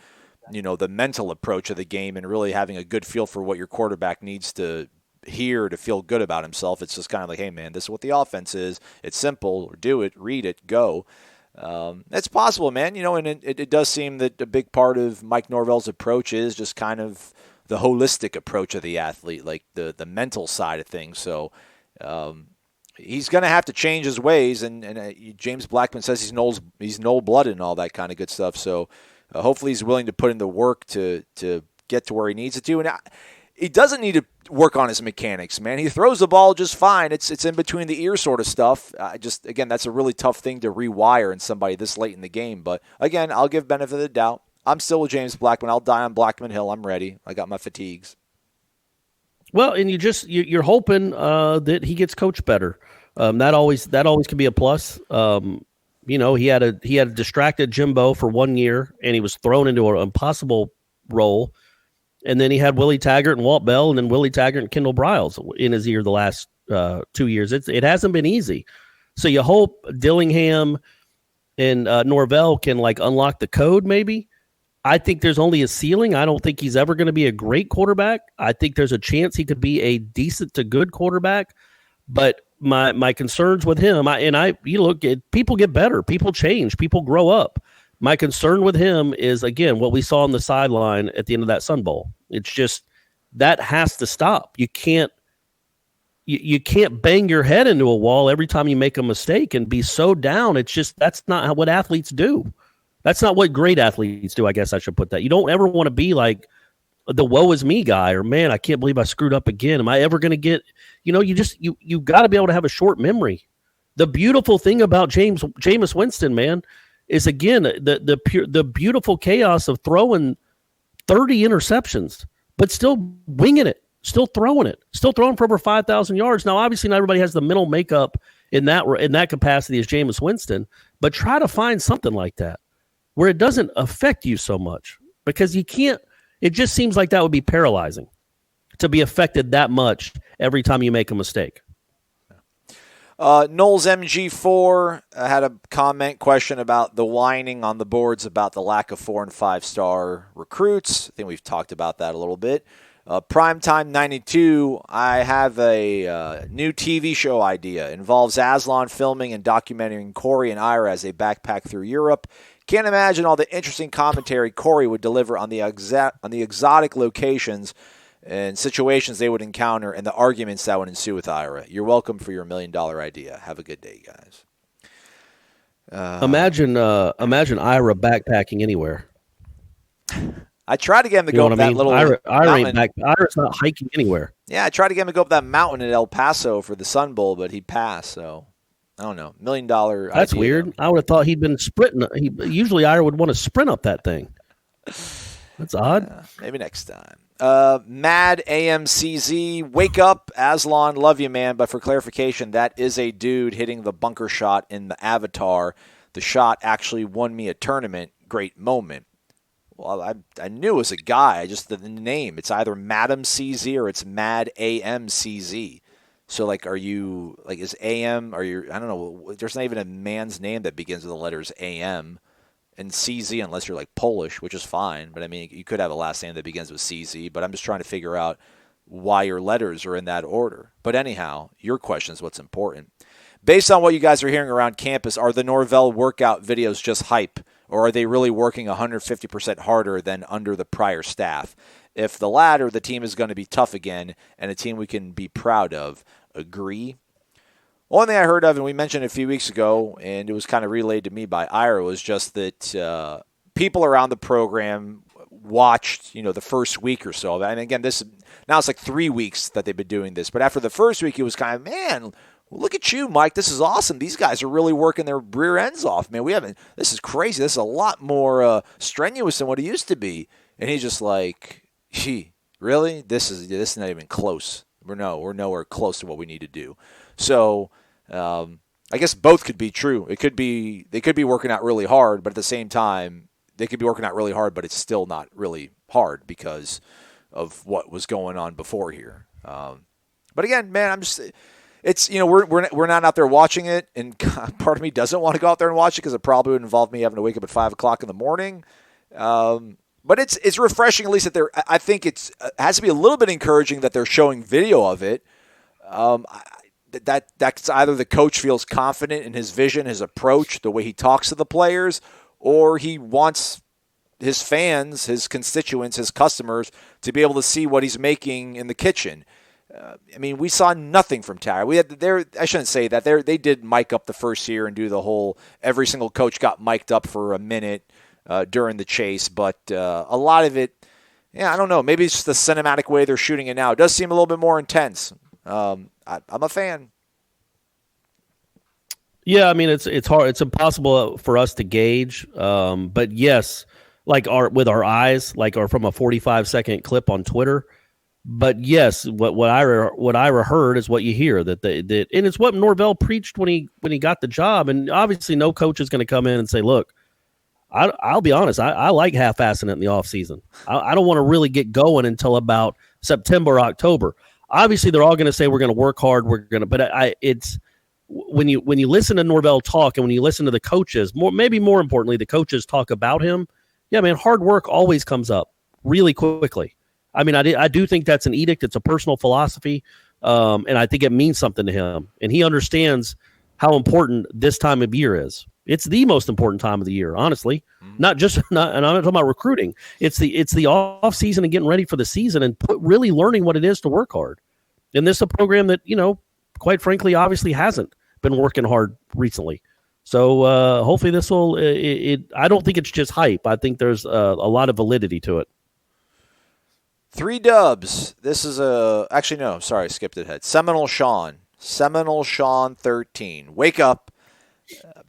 the mental approach of the game and really having a good feel for what your quarterback needs to hear to feel good about himself. It's just kind of like, hey, man, this is what the offense is. It's simple. Do it, read it, go. It's possible, man. And it does seem that a big part of Mike Norvell's approach is just kind of the holistic approach of the athlete, like the mental side of things. So he's going to have to change his ways, and James Blackman says he's Noel-blooded and all that kind of good stuff. So hopefully he's willing to put in the work to get to where he needs it to. And he doesn't need to work on his mechanics, man. He throws the ball just fine. It's in between the ears sort of stuff. Again, that's a really tough thing to rewire in somebody this late in the game. But again, I'll give benefit of the doubt. I'm still with James Blackman. I'll die on Blackman Hill. I'm ready. I got my fatigues. Well, and you're hoping that he gets coached better. That always can be a plus. He had a distracted Jimbo for 1 year, and he was thrown into an impossible role. And then he had Willie Taggart and Walt Bell, and then Willie Taggart and Kendall Briles in his ear the last 2 years. It hasn't been easy. So you hope Dillingham and Norvell can unlock the code maybe. I think there's only a ceiling. I don't think he's ever going to be a great quarterback. I think there's a chance he could be a decent to good quarterback. But my concerns with him, people get better. People change. People grow up. My concern with him is, again, what we saw on the sideline at the end of that Sun Bowl. It's just that has to stop. You can't bang your head into a wall every time you make a mistake and be so down. It's just that's not what athletes do. That's not what great athletes do, I guess I should put that. You don't ever want to be like the woe is me guy or, man, I can't believe I screwed up again. Am I ever going to get – you got to be able to have a short memory. The beautiful thing about Jameis Winston, man, is, again, the beautiful chaos of throwing 30 interceptions, but still winging it, still throwing for over 5,000 yards. Now, obviously, not everybody has the mental makeup in that capacity as Jameis Winston, but try to find something like that where it doesn't affect you so much, because you can't. It just seems like that would be paralyzing to be affected that much every time you make a mistake. Knowles MG4 had a question about the whining on the boards about the lack of 4- and 5-star recruits. I think we've talked about that a little bit. Primetime 92, I have a new TV show idea. It involves Aslan filming and documenting Corey and Ira as they backpack through Europe. Can't imagine all the interesting commentary Corey would deliver on the exotic locations and situations they would encounter and the arguments that would ensue with Ira. You're welcome for your $1 million idea. Have a good day, guys. Imagine Ira backpacking anywhere. I tried to get him to go up that little Ira's not hiking anywhere. Yeah, I tried to get him to go up that mountain in El Paso for the Sun Bowl, but he passed. So I don't know, $1 million. That's idea. Weird. I would have thought he'd been sprinting. Usually Ira would want to sprint up that thing. That's odd. Maybe next time. Mad AMCZ, wake up, Aslan, love you, man. But for clarification, that is a dude hitting the bunker shot in the Avatar. The shot actually won me a tournament. Great moment. Well, I knew it was a guy. Just the name. It's either Madam CZ or it's Mad AMCZ. So, are you, is AM, I don't know, there's not even a man's name that begins with the letters AM and CZ unless you're, Polish, which is fine. But, I mean, you could have a last name that begins with CZ, but I'm just trying to figure out why your letters are in that order. But anyhow, your question is what's important. Based on what you guys are hearing around campus, are the Norvell workout videos just hype, or are they really working 150% harder than under the prior staff? If the latter, the team is going to be tough again and a team we can be proud of. Agree? One thing I heard of, and we mentioned a few weeks ago, and it was kind of relayed to me by Ira, was just that people around the program watched, the first week or so. And again, now it's 3 weeks that they've been doing this. But after the first week, it was kind of, man, look at you, Mike. This is awesome. These guys are really working their rear ends off, man. This is crazy. This is a lot more strenuous than what it used to be. And he's just like, gee, really? This is not even close. We're nowhere close to what we need to do. So I guess both could be true. They could be working out really hard, but at the same time, they could be working out really hard, but it's still not really hard because of what was going on before here. But again, man, we're not out there watching it, and part of me doesn't want to go out there and watch it because it probably would involve me having to wake up at 5 o'clock in the morning. But it's refreshing, at least that I think it has to be a little bit encouraging that they're showing video of it. That's either the coach feels confident in his vision, his approach, the way he talks to the players, or he wants his fans, his constituents, his customers to be able to see what he's making in the kitchen. We saw nothing from Tara. I shouldn't say that. They did mic up the first year and do the whole, every single coach got mic'd up for a minute during the chase, but a lot of it, Yeah, I don't know. Maybe it's just the cinematic way they're shooting it now. It does seem a little bit more intense. I'm a fan. Yeah, I mean it's hard. It's impossible for us to gauge. But yes, like with our eyes, like or from a 45-second clip on Twitter. But yes, what I heard is what you hear that and it's what Norvell preached when he got the job. And obviously, no coach is going to come in and say, "Look, I'll be honest, I like half-assing it in the offseason. I don't want to really get going until about September, October. Obviously, they're all going to say we're going to work hard. But it's when you listen to Norvell talk and when you listen to the coaches, maybe more importantly, the coaches talk about him. Yeah, man, hard work always comes up really quickly. I mean, I do think that's an edict. It's a personal philosophy, and I think it means something to him. And he understands how important this time of year is. It's the most important time of the year, honestly. And I'm not talking about recruiting. It's the off season and getting ready for the season and really learning what it is to work hard. And this is a program that, quite frankly, obviously hasn't been working hard recently. So hopefully this will. I don't think it's just hype. I think there's a lot of validity to it. 3 dubs. This is actually no. Sorry, I skipped ahead. Seminole Sean 13. Wake up.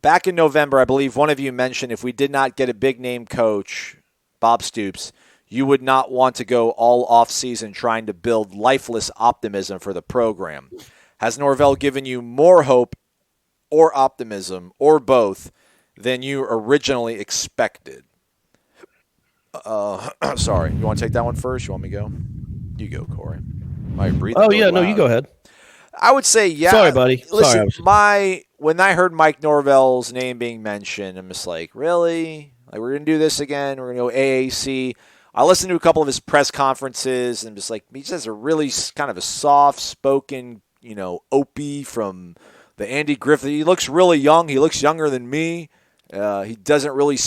Back in November, I believe one of you mentioned if we did not get a big-name coach, Bob Stoops, you would not want to go all off-season trying to build lifeless optimism for the program. Has Norvell given you more hope or optimism or both than you originally expected? Sorry. You want to take that one first? You want me to go? You go, Corey. My breathing. Oh, yeah. No, you go ahead. I would say, yeah. Sorry, buddy. Listen, when I heard Mike Norvell's name being mentioned, I'm just like, really? Like, we're going to do this again? We're going to go AAC? I listened to a couple of his press conferences and just like, he just has a really kind of a soft-spoken, Opie from the Andy Griffith. He looks really young. He looks younger than me. He doesn't really,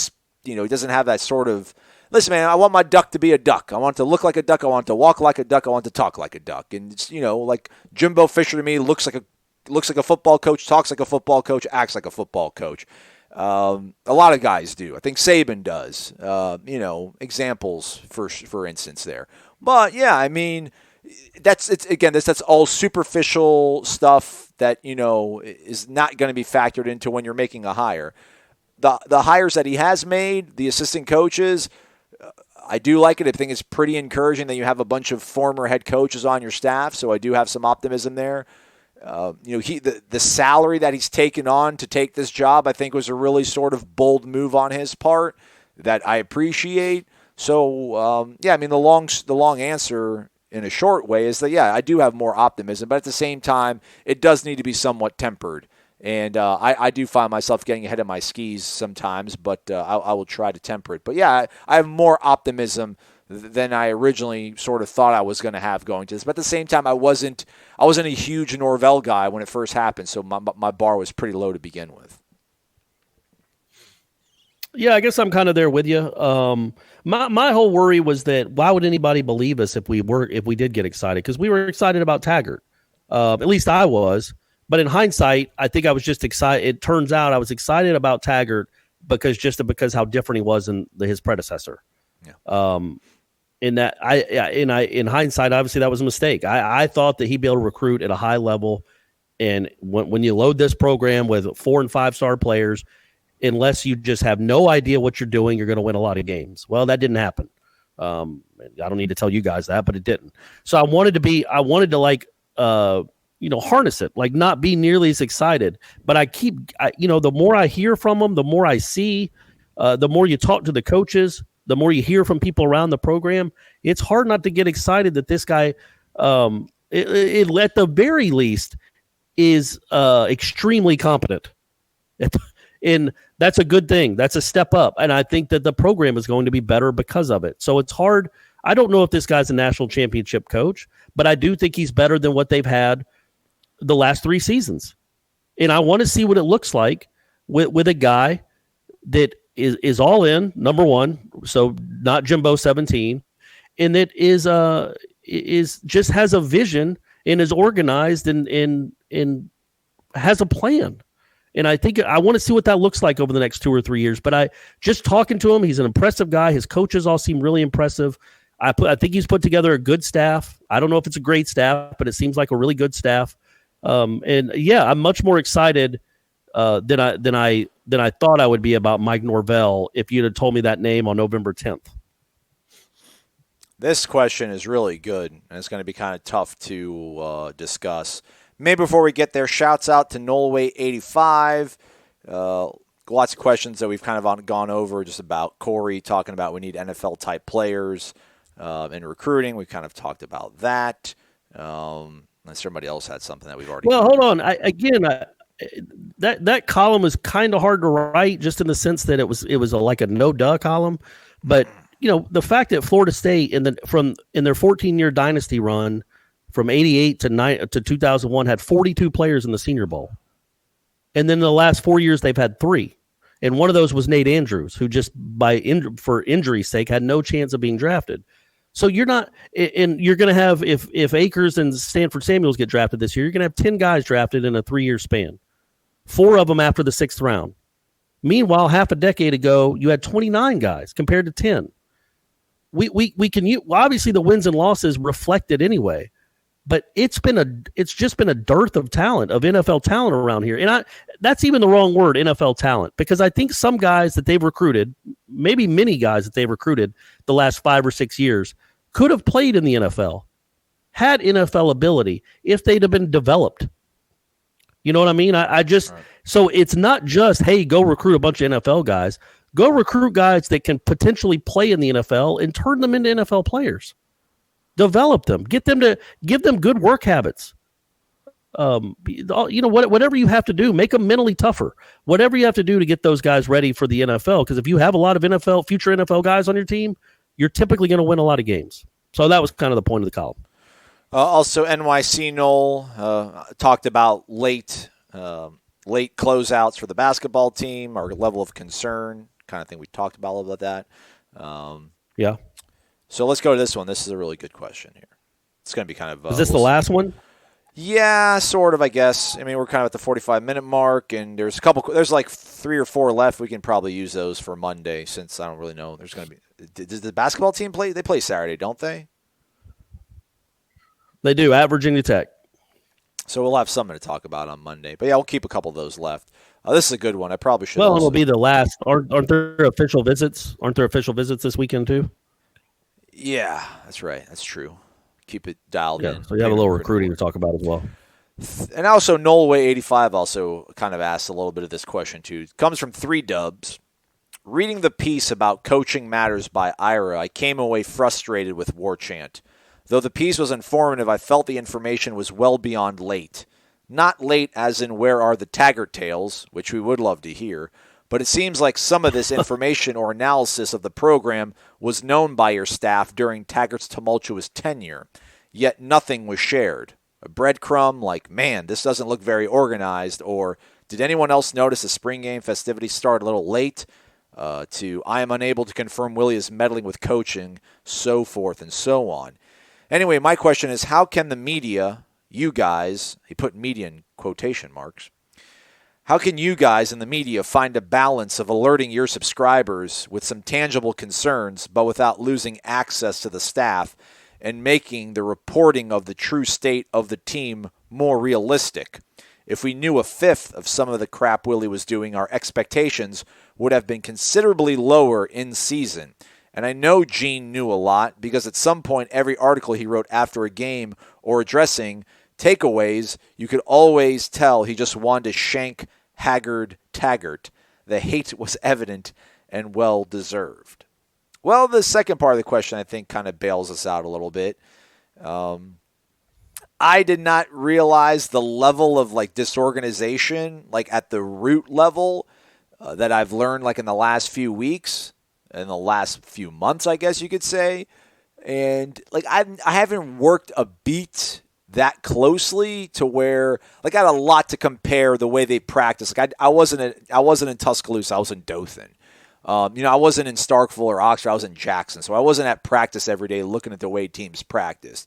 he doesn't have that sort of, listen, man, I want my duck to be a duck. I want it to look like a duck. I want it to walk like a duck. I want it to talk like a duck. And it's, like Jimbo Fisher to me looks like a football coach, talks like a football coach, acts like a football coach. A lot of guys do. I think Saban does. Examples for instance there. But yeah, I mean, that's all superficial stuff that is not going to be factored into when you're making a hire. The hires that he has made, the assistant coaches. I do like it. I think it's pretty encouraging that you have a bunch of former head coaches on your staff, so I do have some optimism there. The salary that he's taken on to take this job, I think, was a really sort of bold move on his part that I appreciate. So, I mean, the long answer in a short way is that, yeah, I do have more optimism, but at the same time, it does need to be somewhat tempered. And I do find myself getting ahead of my skis sometimes, but I will try to temper it. But, yeah, I have more optimism than I originally sort of thought I was going to have going to this. But at the same time, I wasn't a huge Norvell guy when it first happened, so my bar was pretty low to begin with. Yeah, I guess I'm kind of there with you. My whole worry was that why would anybody believe us if we did get excited? Because we were excited about Taggart. At least I was. But in hindsight, I think I was just excited. It turns out I was excited about Taggart because how different he was than his predecessor. Yeah. In hindsight, obviously that was a mistake. I thought that he'd be able to recruit at a high level, and when you load this program with 4 and 5 star players, unless you just have no idea what you're doing, you're going to win a lot of games. Well, that didn't happen. I don't need to tell you guys that, but it didn't. So I wanted to harness it, like not be nearly as excited. But the more I hear from them, the more I see, the more you talk to the coaches, the more you hear from people around the program, it's hard not to get excited that this guy, at the very least, is extremely competent. And that's a good thing. That's a step up. And I think that the program is going to be better because of it. So it's hard. I don't know if this guy's a national championship coach, but I do think he's better than what they've had the last 3 seasons. And I want to see what it looks like with a guy that is all in, number one, so not Jimbo 17, and that is just has a vision and is organized and has a plan. And I think I want to see what that looks like over the next 2 or 3 years. But just talking to him, he's an impressive guy. His coaches all seem really impressive. I think he's put together a good staff. I don't know if it's a great staff, but it seems like a really good staff. And yeah, I'm much more excited than I thought I would be about Mike Norvell if you'd have told me that name on November 10th. This question is really good, and it's going to be kind of tough to discuss. Maybe before we get there, shouts out to Nolway85. Lots of questions that we've kind of gone over just about Corey, talking about we need NFL-type players in recruiting. We kind of talked about that. Unless somebody else had something that we've already. Well, hold on. That column was kind of hard to write, just in the sense that it was like a no-duh column. But the fact that Florida State in their 14-year dynasty run from 88 to 2001 had 42 players in the Senior Bowl, and then in the last 4 years they've had 3, and one of those was Nate Andrews, who just for injury's sake had no chance of being drafted. So you're not, and you're going to have, if Akers and Stanford Samuels get drafted this year, you're going to have 10 guys drafted in a 3-year span, 4 of them after the 6th round. Meanwhile, half a decade ago, you had 29 guys compared to 10. We can use, obviously the wins and losses reflect it anyway, but it's just been a dearth of talent, of NFL talent around here. And that's even the wrong word, NFL talent, because I think some guys that they've recruited, maybe many guys that they've recruited the last 5 or 6 years, could have played in the NFL, had NFL ability if they'd have been developed. You know what I mean? So it's not just, hey, go recruit a bunch of NFL guys. Go recruit guys that can potentially play in the NFL and turn them into NFL players. Develop them. Give them good work habits. Whatever you have to do, make them mentally tougher. Whatever you have to do to get those guys ready for the NFL. Because if you have a lot of future NFL guys on your team, you're typically going to win a lot of games. So that was kind of the point of the column. Also, NYC Noel talked about late closeouts for the basketball team, our level of concern, kind of thing. We talked about a little about that. Yeah. So let's go to this one. This is a really good question here. It's going to be kind of. Is this the last one? Yeah, sort of, I guess. I mean, we're kind of at the 45-minute mark, and there's like 3 or 4 left. We can probably use those for Monday, since I don't really know. There's going to be. Does the basketball team play? They play Saturday, don't they? They do, at Virginia Tech. So we'll have something to talk about on Monday. But yeah, we'll keep a couple of those left. This is a good one. I probably should. Well, it'll be the last. Aren't there official visits? Aren't there official visits this weekend too? Yeah, that's right. That's true. Keep it dialed in. So you have a little recruiting to talk about as well. And also, Nolway85 also kind of asked a little bit of this question too. It comes from 3 Dubs. Reading the piece about Coaching Matters by Ira, I came away frustrated with War Chant. Though the piece was informative, I felt the information was well beyond late. Not late as in where are the Taggart tales, which we would love to hear, but it seems like some of this information or analysis of the program was known by your staff during Taggart's tumultuous tenure, yet nothing was shared. A breadcrumb like, man, this doesn't look very organized, or did anyone else notice the spring game festivities started a little late? To I am unable to confirm Willie is meddling with coaching, so forth and so on. Anyway, my question is, how can the media, you guys, he put media in quotation marks, how can you guys in the media find a balance of alerting your subscribers with some tangible concerns, but without losing access to the staff and making the reporting of the true state of the team more realistic? If we knew a fifth of some of the crap Willie was doing, our expectations would have been considerably lower in season. And I know Gene knew a lot because at some point every article he wrote after a game or addressing takeaways, you could always tell he just wanted to shank Taggart. The hate was evident and well-deserved. Well, the second part of the question, I think, kind of bails us out a little bit. I did not realize the level of disorganization, at the root level, that I've learned in the last few weeks, in the last few months, I guess you could say. And I haven't worked a beat that closely to where I got a lot to compare the way they practice. I wasn't in Tuscaloosa, I was in Dothan. I wasn't in Starkville or Oxford, I was in Jackson. So I wasn't at practice every day looking at the way teams practice.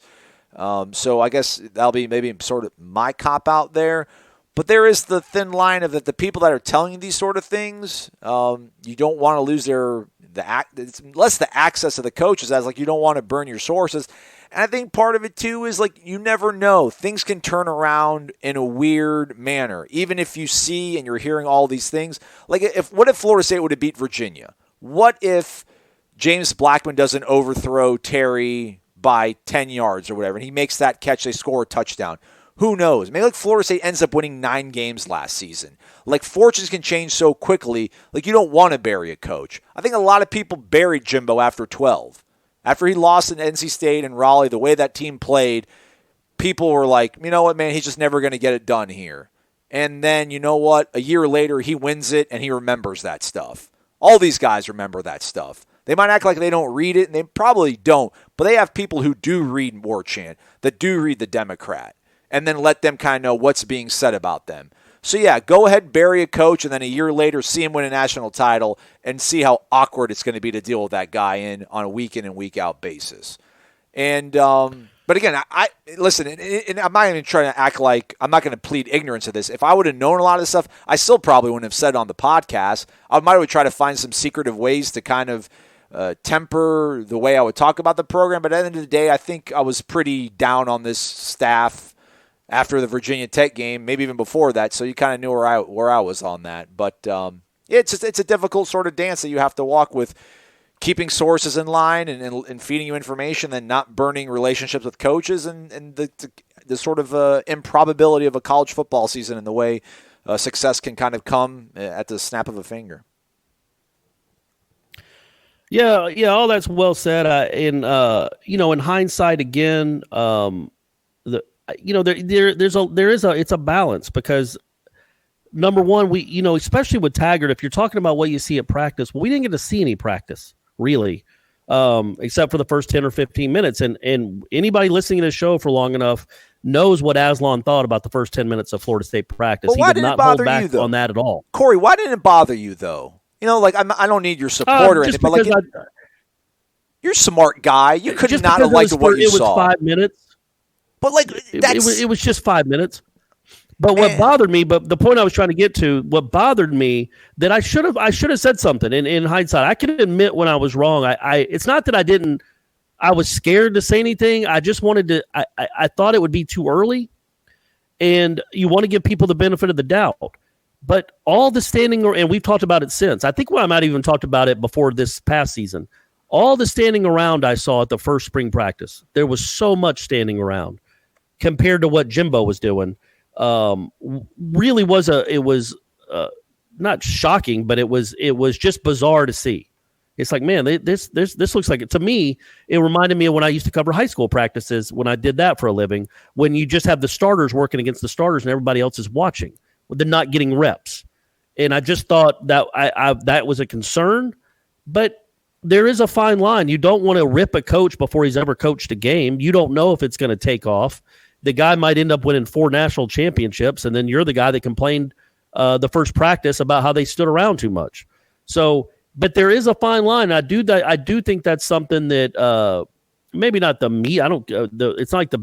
So I guess that'll be maybe sort of my cop out there. But there is the thin line of that the people that are telling you these sort of things, you don't want to lose it's less the access of the coaches as like you don't want to burn your sources. And I think part of it too is like you never know. Things can turn around in a weird manner. Even if you see and you're hearing all these things. Like what if Florida State would have beat Virginia? What if James Blackman doesn't overthrow Terry by 10 yards or whatever, and he makes that catch, they score a touchdown? Who knows? Maybe like Florida State ends up winning 9 games last season. Like fortunes can change so quickly. Like you don't want to bury a coach. I think a lot of people buried Jimbo after 12. After he lost in NC State and Raleigh, the way that team played, people were like, you know what, man, he's just never going to get it done here. And then, you know what? A year later, he wins it and he remembers that stuff. All these guys remember that stuff. They might act like they don't read it, and they probably don't. But they have people who do read War Chant, that do read the Democrat, and then let them kind of know what's being said about them. So, yeah, go ahead, bury a coach, and then a year later see him win a national title and see how awkward it's going to be to deal with that guy on a week-in and week-out basis. And but again, I listen, and I'm not even trying to act like I'm not going to plead ignorance of this. If I would have known a lot of this stuff, I still probably wouldn't have said it on the podcast. I might have tried to find some secretive ways to kind of temper the way I would talk about the program. But at the end of the day, I think I was pretty down on this staff after the Virginia Tech game, maybe even before that. So you kind of knew where I was on that. But it's a difficult sort of dance that you have to walk with, keeping sources in line and feeding you information, and not burning relationships with coaches, and the sort of improbability of a college football season and the way success can kind of come at the snap of a finger. Yeah, all that's well said. In hindsight, again, it's a balance, because number one, we especially with Taggart, if you're talking about what you see at practice, well, we didn't get to see any practice really, except for the first 10 or 15 minutes. And anybody listening to the show for long enough knows what Aslan thought about the first 10 minutes of Florida State practice. Well, he did not hold back on that at all. Corey, why didn't it bother you though? Like I don't need your support or anything, but like you're a smart guy. You could not have liked what you saw. It was 5 minutes. But like it was just 5 minutes. But what bothered me, but the point I was trying to get to, what bothered me, that I should have said something. In hindsight, I can admit when I was wrong. It's not that I was scared to say anything. I just wanted to. I thought it would be too early, and you want to give people the benefit of the doubt. But all the standing, and we've talked about it since. I think I might have even talked about it before this past season. All the standing around I saw at the first spring practice, there was so much standing around compared to what Jimbo was doing. Really was not shocking, but it was just bizarre to see. It's like, man, this looks like it. To me, it reminded me of when I used to cover high school practices when I did that for a living, when you just have the starters working against the starters and everybody else is watching. They're not getting reps. And I just thought that that was a concern, but there is a fine line. You don't want to rip a coach before he's ever coached a game. You don't know if it's going to take off. The guy might end up winning 4 national championships, and then you're the guy that complained the first practice about how they stood around too much. So, but there is a fine line. I do think that's something that maybe not the me. I don't. It's not like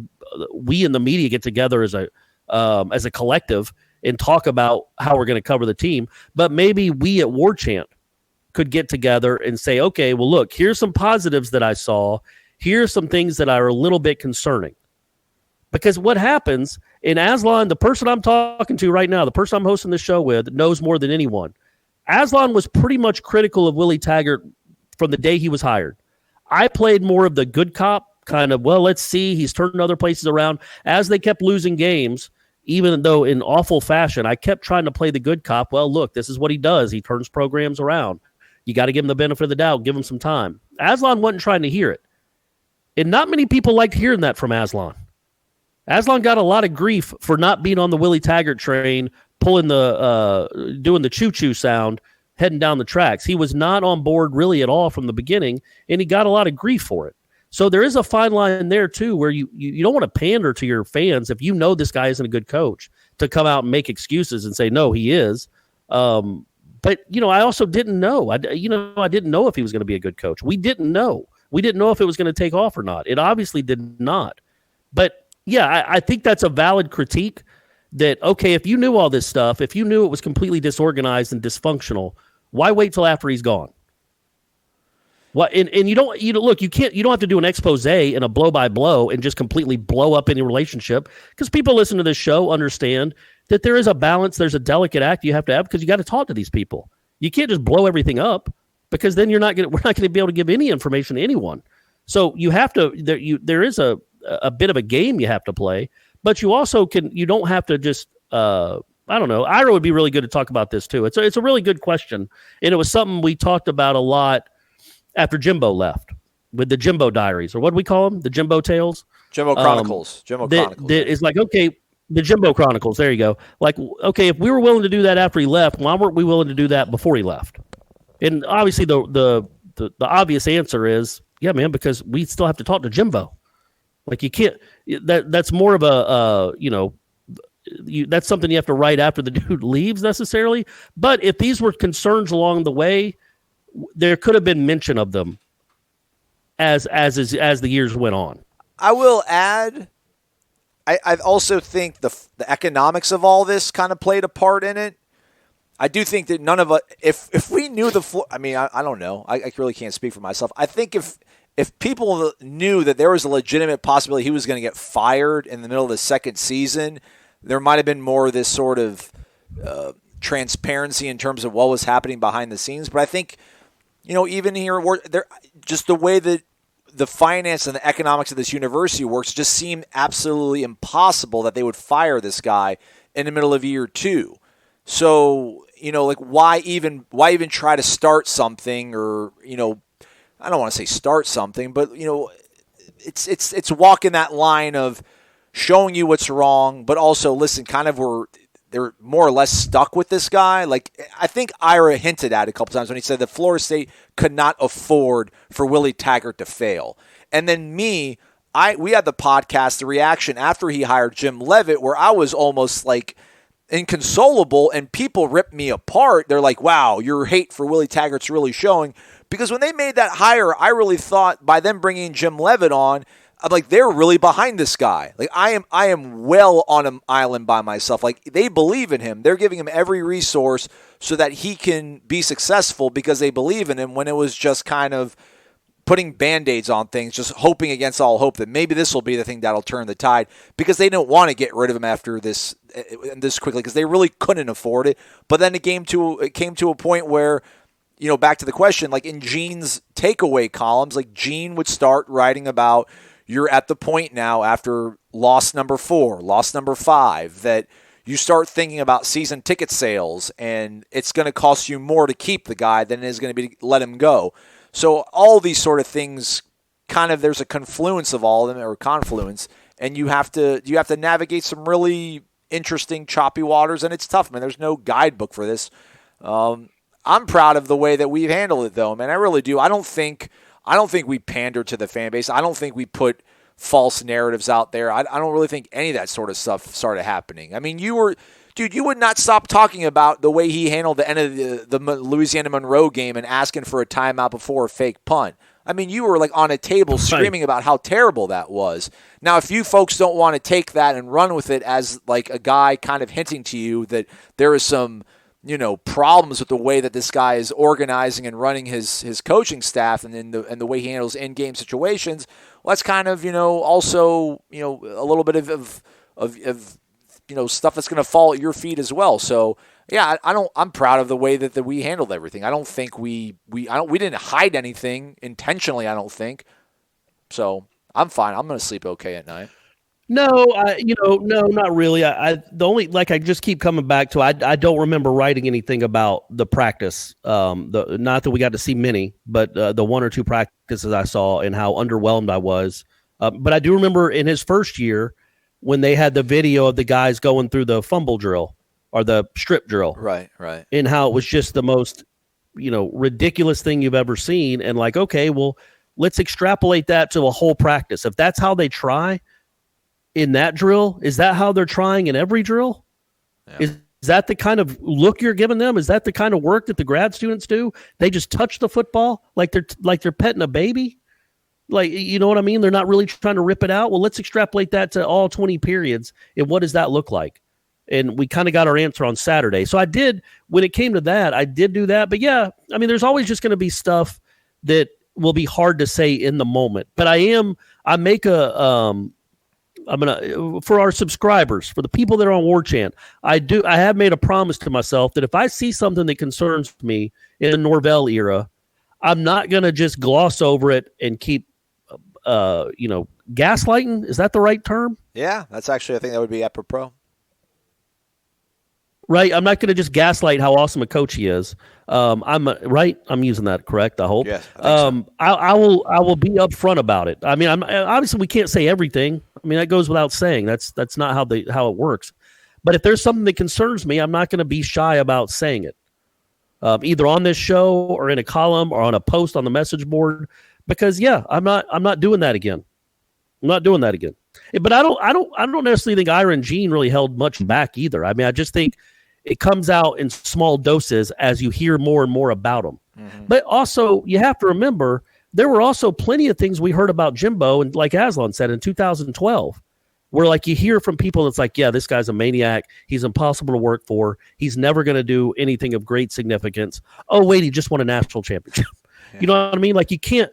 we in the media get together as a collective and talk about how we're going to cover the team. But maybe we at War Chant could get together and say, okay, well, look, here's some positives that I saw. Here's some things that are a little bit concerning. Because what happens, in Aslan, the person I'm talking to right now, the person I'm hosting the show with, knows more than anyone. Aslan was pretty much critical of Willie Taggart from the day he was hired. I played more of the good cop, kind of, well, let's see, he's turning other places around. As they kept losing games, even though in awful fashion, I kept trying to play the good cop. Well, look, this is what he does. He turns programs around. You got to give him the benefit of the doubt, give him some time. Aslan wasn't trying to hear it. And not many people liked hearing that from Aslan. Aslan got a lot of grief for not being on the Willie Taggart train, doing the choo-choo sound, heading down the tracks. He was not on board really at all from the beginning, and he got a lot of grief for it. So there is a fine line there, too, where you don't want to pander to your fans if you know this guy isn't a good coach to come out and make excuses and say, no, he is. But, I also didn't know. I didn't know if he was going to be a good coach. We didn't know. We didn't know if it was going to take off or not. It obviously did not. But, yeah, I think that's a valid critique. that, okay, if you knew all this stuff, if you knew it was completely disorganized and dysfunctional, why wait till after he's gone? What and you don't look, you don't have to do an expose and a blow by blow and just completely blow up any relationship, because people listen to this show understand that there is a balance, there's a delicate act you have to have, because you got to talk to these people. You can't just blow everything up, because then we're not going to be able to give any information to anyone. So you have to there is a bit of a game you have to play, but you also you don't have to just I don't know. Ira would be really good to talk about this too. It's a really good question, and it was something we talked about a lot after Jimbo left with the Jimbo Diaries, or what do we call them? The Jimbo Tales? Jimbo Chronicles. Chronicles. It's like, okay, the Jimbo Chronicles. There you go. Like, okay, if we were willing to do that after he left, why weren't we willing to do that before he left? And obviously the obvious answer is, yeah, man, because we still have to talk to Jimbo. Like, you can't, that's more of a, that's something you have to write after the dude leaves necessarily. But if these were concerns along the way, there could have been mention of them as the years went on. I will add, I also think the economics of all this kind of played a part in it. I do think that none of us, if we knew the floor, I mean, I don't know. I really can't speak for myself. I think if people knew that there was a legitimate possibility he was going to get fired in the middle of the second season, there might have been more of this sort of transparency in terms of what was happening behind the scenes. But I think, even here, just the way that the finance and the economics of this university works just seemed absolutely impossible that they would fire this guy in the middle of year two. So, like, why even try to start something, or, I don't want to say start something, but, it's walking that line of showing you what's wrong, but also, listen, kind of they're more or less stuck with this guy. Like, I think Ira hinted at it a couple times when he said that Florida State could not afford for Willie Taggart to fail. And then we had the podcast, the reaction after he hired Jim Leavitt, where I was almost like inconsolable, and people ripped me apart. They're like, wow, your hate for Willie Taggart's really showing. Because when they made that hire, I really thought by them bringing Jim Leavitt on, I'm like, they're really behind this guy. Like, I am well on an island by myself. Like, they believe in him. They're giving him every resource so that he can be successful because they believe in him, when it was just kind of putting Band-Aids on things, just hoping against all hope that maybe this will be the thing that'll turn the tide, because they didn't want to get rid of him after this quickly, because they really couldn't afford it. But then it came to a point where, back to the question, like in Gene's takeaway columns, like Gene would start writing about, you're at the point now after loss number 4, loss number 5, that you start thinking about season ticket sales, and it's going to cost you more to keep the guy than it is going to be to let him go. So all these sort of things, kind of, there's a confluence of all of them, or confluence, and you have to navigate some really interesting, choppy waters, and it's tough, man. There's no guidebook for this. I'm proud of the way that we've handled it, though, man. I really do. I don't think we pander to the fan base. I don't think we put false narratives out there. I don't really think any of that sort of stuff started happening. I mean, you would not stop talking about the way he handled the end of the Louisiana Monroe game and asking for a timeout before a fake punt. I mean, you were like on a table screaming about how terrible that was. Now, if you folks don't want to take that and run with it as like a guy kind of hinting to you that there is some, problems with the way that this guy is organizing and running his coaching staff and the way he handles in-game situations, well, that's kind of, also, a little bit of stuff that's going to fall at your feet as well. So, yeah, I'm proud of the way that we handled everything. I don't think we didn't hide anything intentionally, I don't think. So, I'm fine. I'm going to sleep okay at night. No, no, not really. The only, like, I just keep coming back to, I don't remember writing anything about the practice. Not that we got to see many, but the 1 or 2 practices I saw and how underwhelmed I was. But I do remember in his first year when they had the video of the guys going through the fumble drill or the strip drill. Right. And how it was just the most, ridiculous thing you've ever seen. And like, okay, well, let's extrapolate that to a whole practice. If that's how they try in that drill, is that how they're trying in every drill? Yeah. Is that the kind of look you're giving them? Is that the kind of work that the grad students do? They just touch the football like they're petting a baby? Like, you know what I mean? They're not really trying to rip it out. Well, let's extrapolate that to all 20 periods. And what does that look like? and we kind of got our answer on Saturday. So I did, when it came to that, I did do that. But yeah, I mean, there's always just going to be stuff that will be hard to say in the moment. But I'm gonna, for our subscribers, for the people that are on War Chant, I have made a promise to myself that if I see something that concerns me in the Norvell era, I'm not gonna just gloss over it and keep, gaslighting. Is that the right term? Yeah, that's actually, I think that would be apropos. Right, I'm not going to just gaslight how awesome a coach he is. I'm using that correct, I hope. Yes, I think so. I will be upfront about it. I mean, obviously we can't say everything. I mean, that goes without saying. That's not how it works. But if there's something that concerns me, I'm not going to be shy about saying it, either on this show or in a column or on a post on the message board. Because I'm not doing that again. I'm not doing that again. But I don't necessarily think Ira and Gene really held much back either. I mean, I just think it comes out in small doses as you hear more and more about them. Mm-hmm. But also, you have to remember, there were also plenty of things we heard about Jimbo, and like Aslan said, in 2012, where like you hear from people that's like, yeah, this guy's a maniac. He's impossible to work for. He's never going to do anything of great significance. Oh, wait, he just won a national championship. Yeah. You know what I mean? Like you can't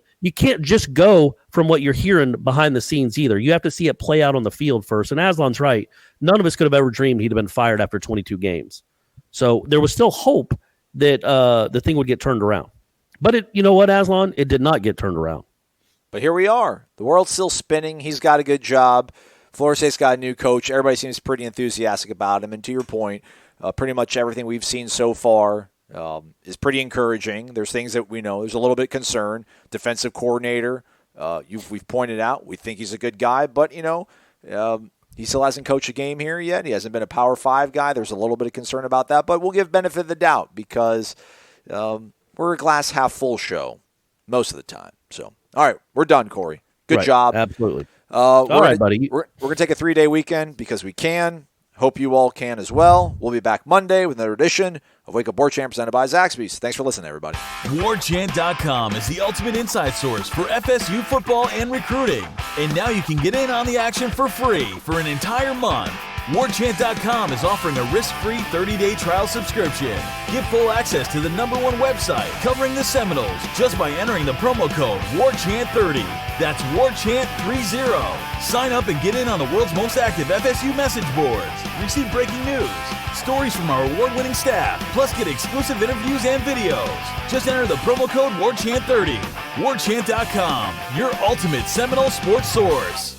just go from what you're hearing behind the scenes either. You have to see it play out on the field first. And Aslan's right. None of us could have ever dreamed he'd have been fired after 22 games. So there was still hope that the thing would get turned around. But you know what, Aslan? It did not get turned around. But here we are. The world's still spinning. He's got a good job. Florida State's got a new coach. Everybody seems pretty enthusiastic about him. And to your point, pretty much everything we've seen so far is pretty encouraging. There's things that we know. There's a little bit of concern. Defensive coordinator, we've pointed out. We think he's a good guy, but, he still hasn't coached a game here yet. He hasn't been a Power 5 guy. There's a little bit of concern about that, but we'll give benefit of the doubt because we're a glass half full show most of the time. So, all right, we're done, Corey. Good job. Absolutely. All right, buddy. We're going to take a 3-day weekend because we can. Hope you all can as well. We'll be back Monday with another edition of Wake Up War Chant presented by Zaxby's. Thanks for listening, everybody. WarChant.com is the ultimate inside source for FSU football and recruiting. And now you can get in on the action for free for an entire month. WarChant.com is offering a risk-free 30-day trial subscription. Get full access to the #1 website covering the Seminoles just by entering the promo code WarChant30. That's WarChant30. Sign up and get in on the world's most active FSU message boards. Receive breaking news, stories from our award-winning staff, plus get exclusive interviews and videos. Just enter the promo code WarChant30. WarChant.com, your ultimate Seminole sports source.